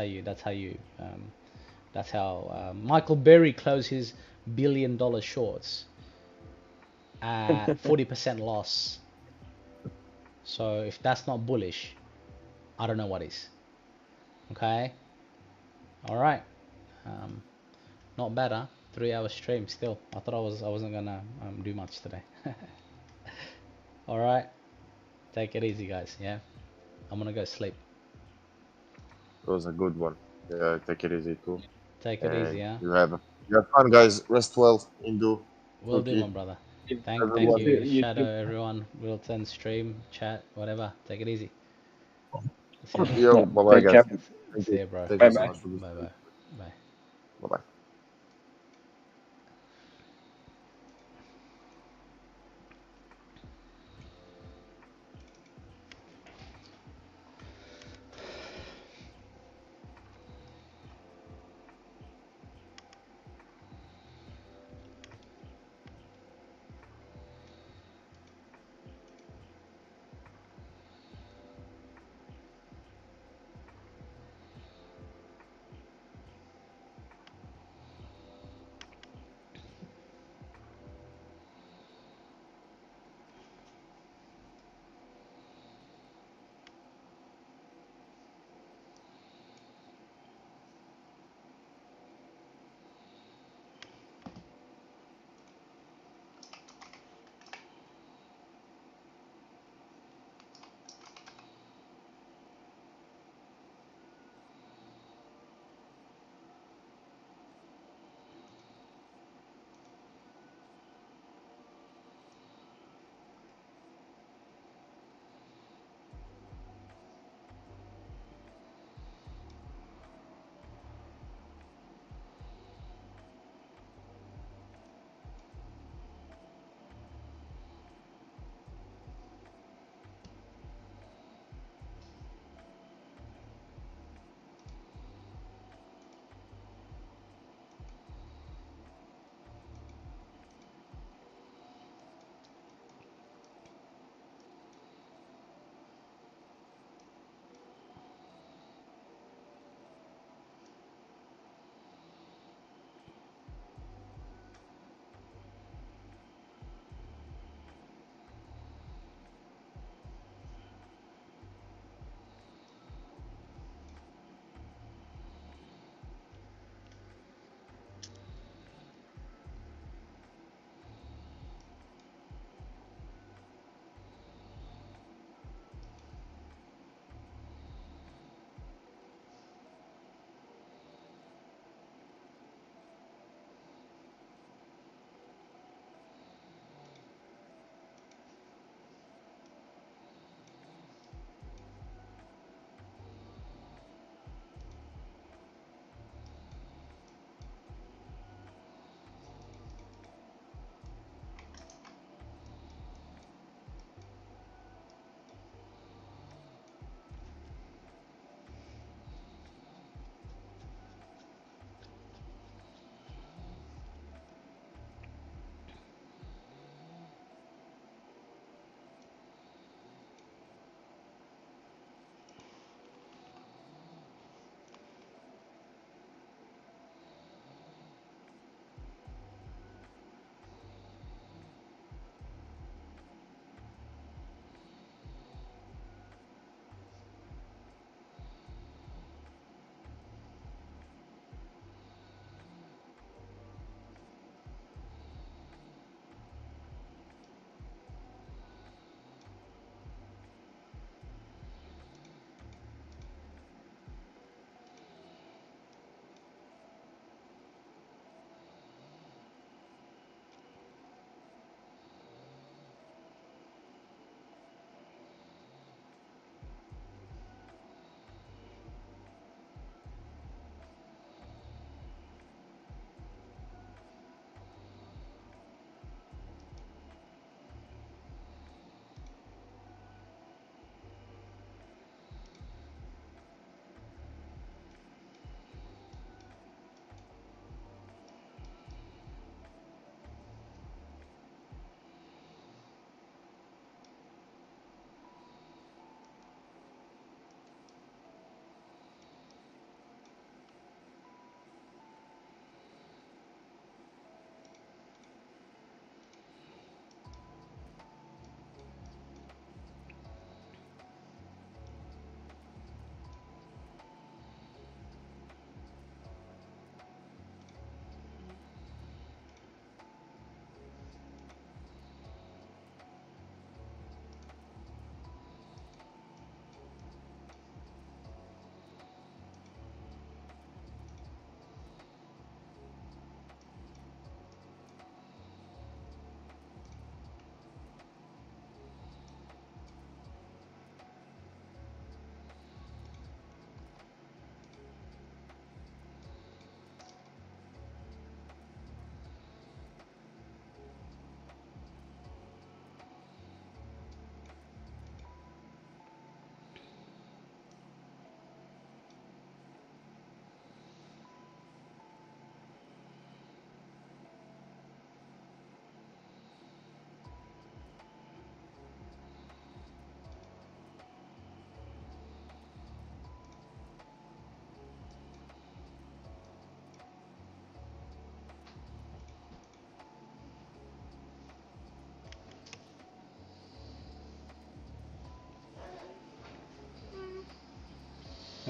how Michael Berry closed his $1 billion shorts at 40% loss. So if that's not bullish, I don't know what is. Okay. All right. Not bad, huh? 3-hour stream still. I thought I wasn't gonna do much today. All right. Take it easy, guys. Yeah. I'm gonna go sleep. It was a good one. Yeah, take it easy too. Take it easy, huh? You have fun, guys. Rest well. Indu. Will do, Okay. my brother. Thank Everyone. you. Shadow, everyone. Widelton, stream, chat, whatever. Take it easy. See you, Yo, Yeah. bye bye, Take guys. care. Thank See you. you, bro. Thank you so Bye-bye. much for this. Bye, bye. Bye. Bye bye.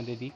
20D.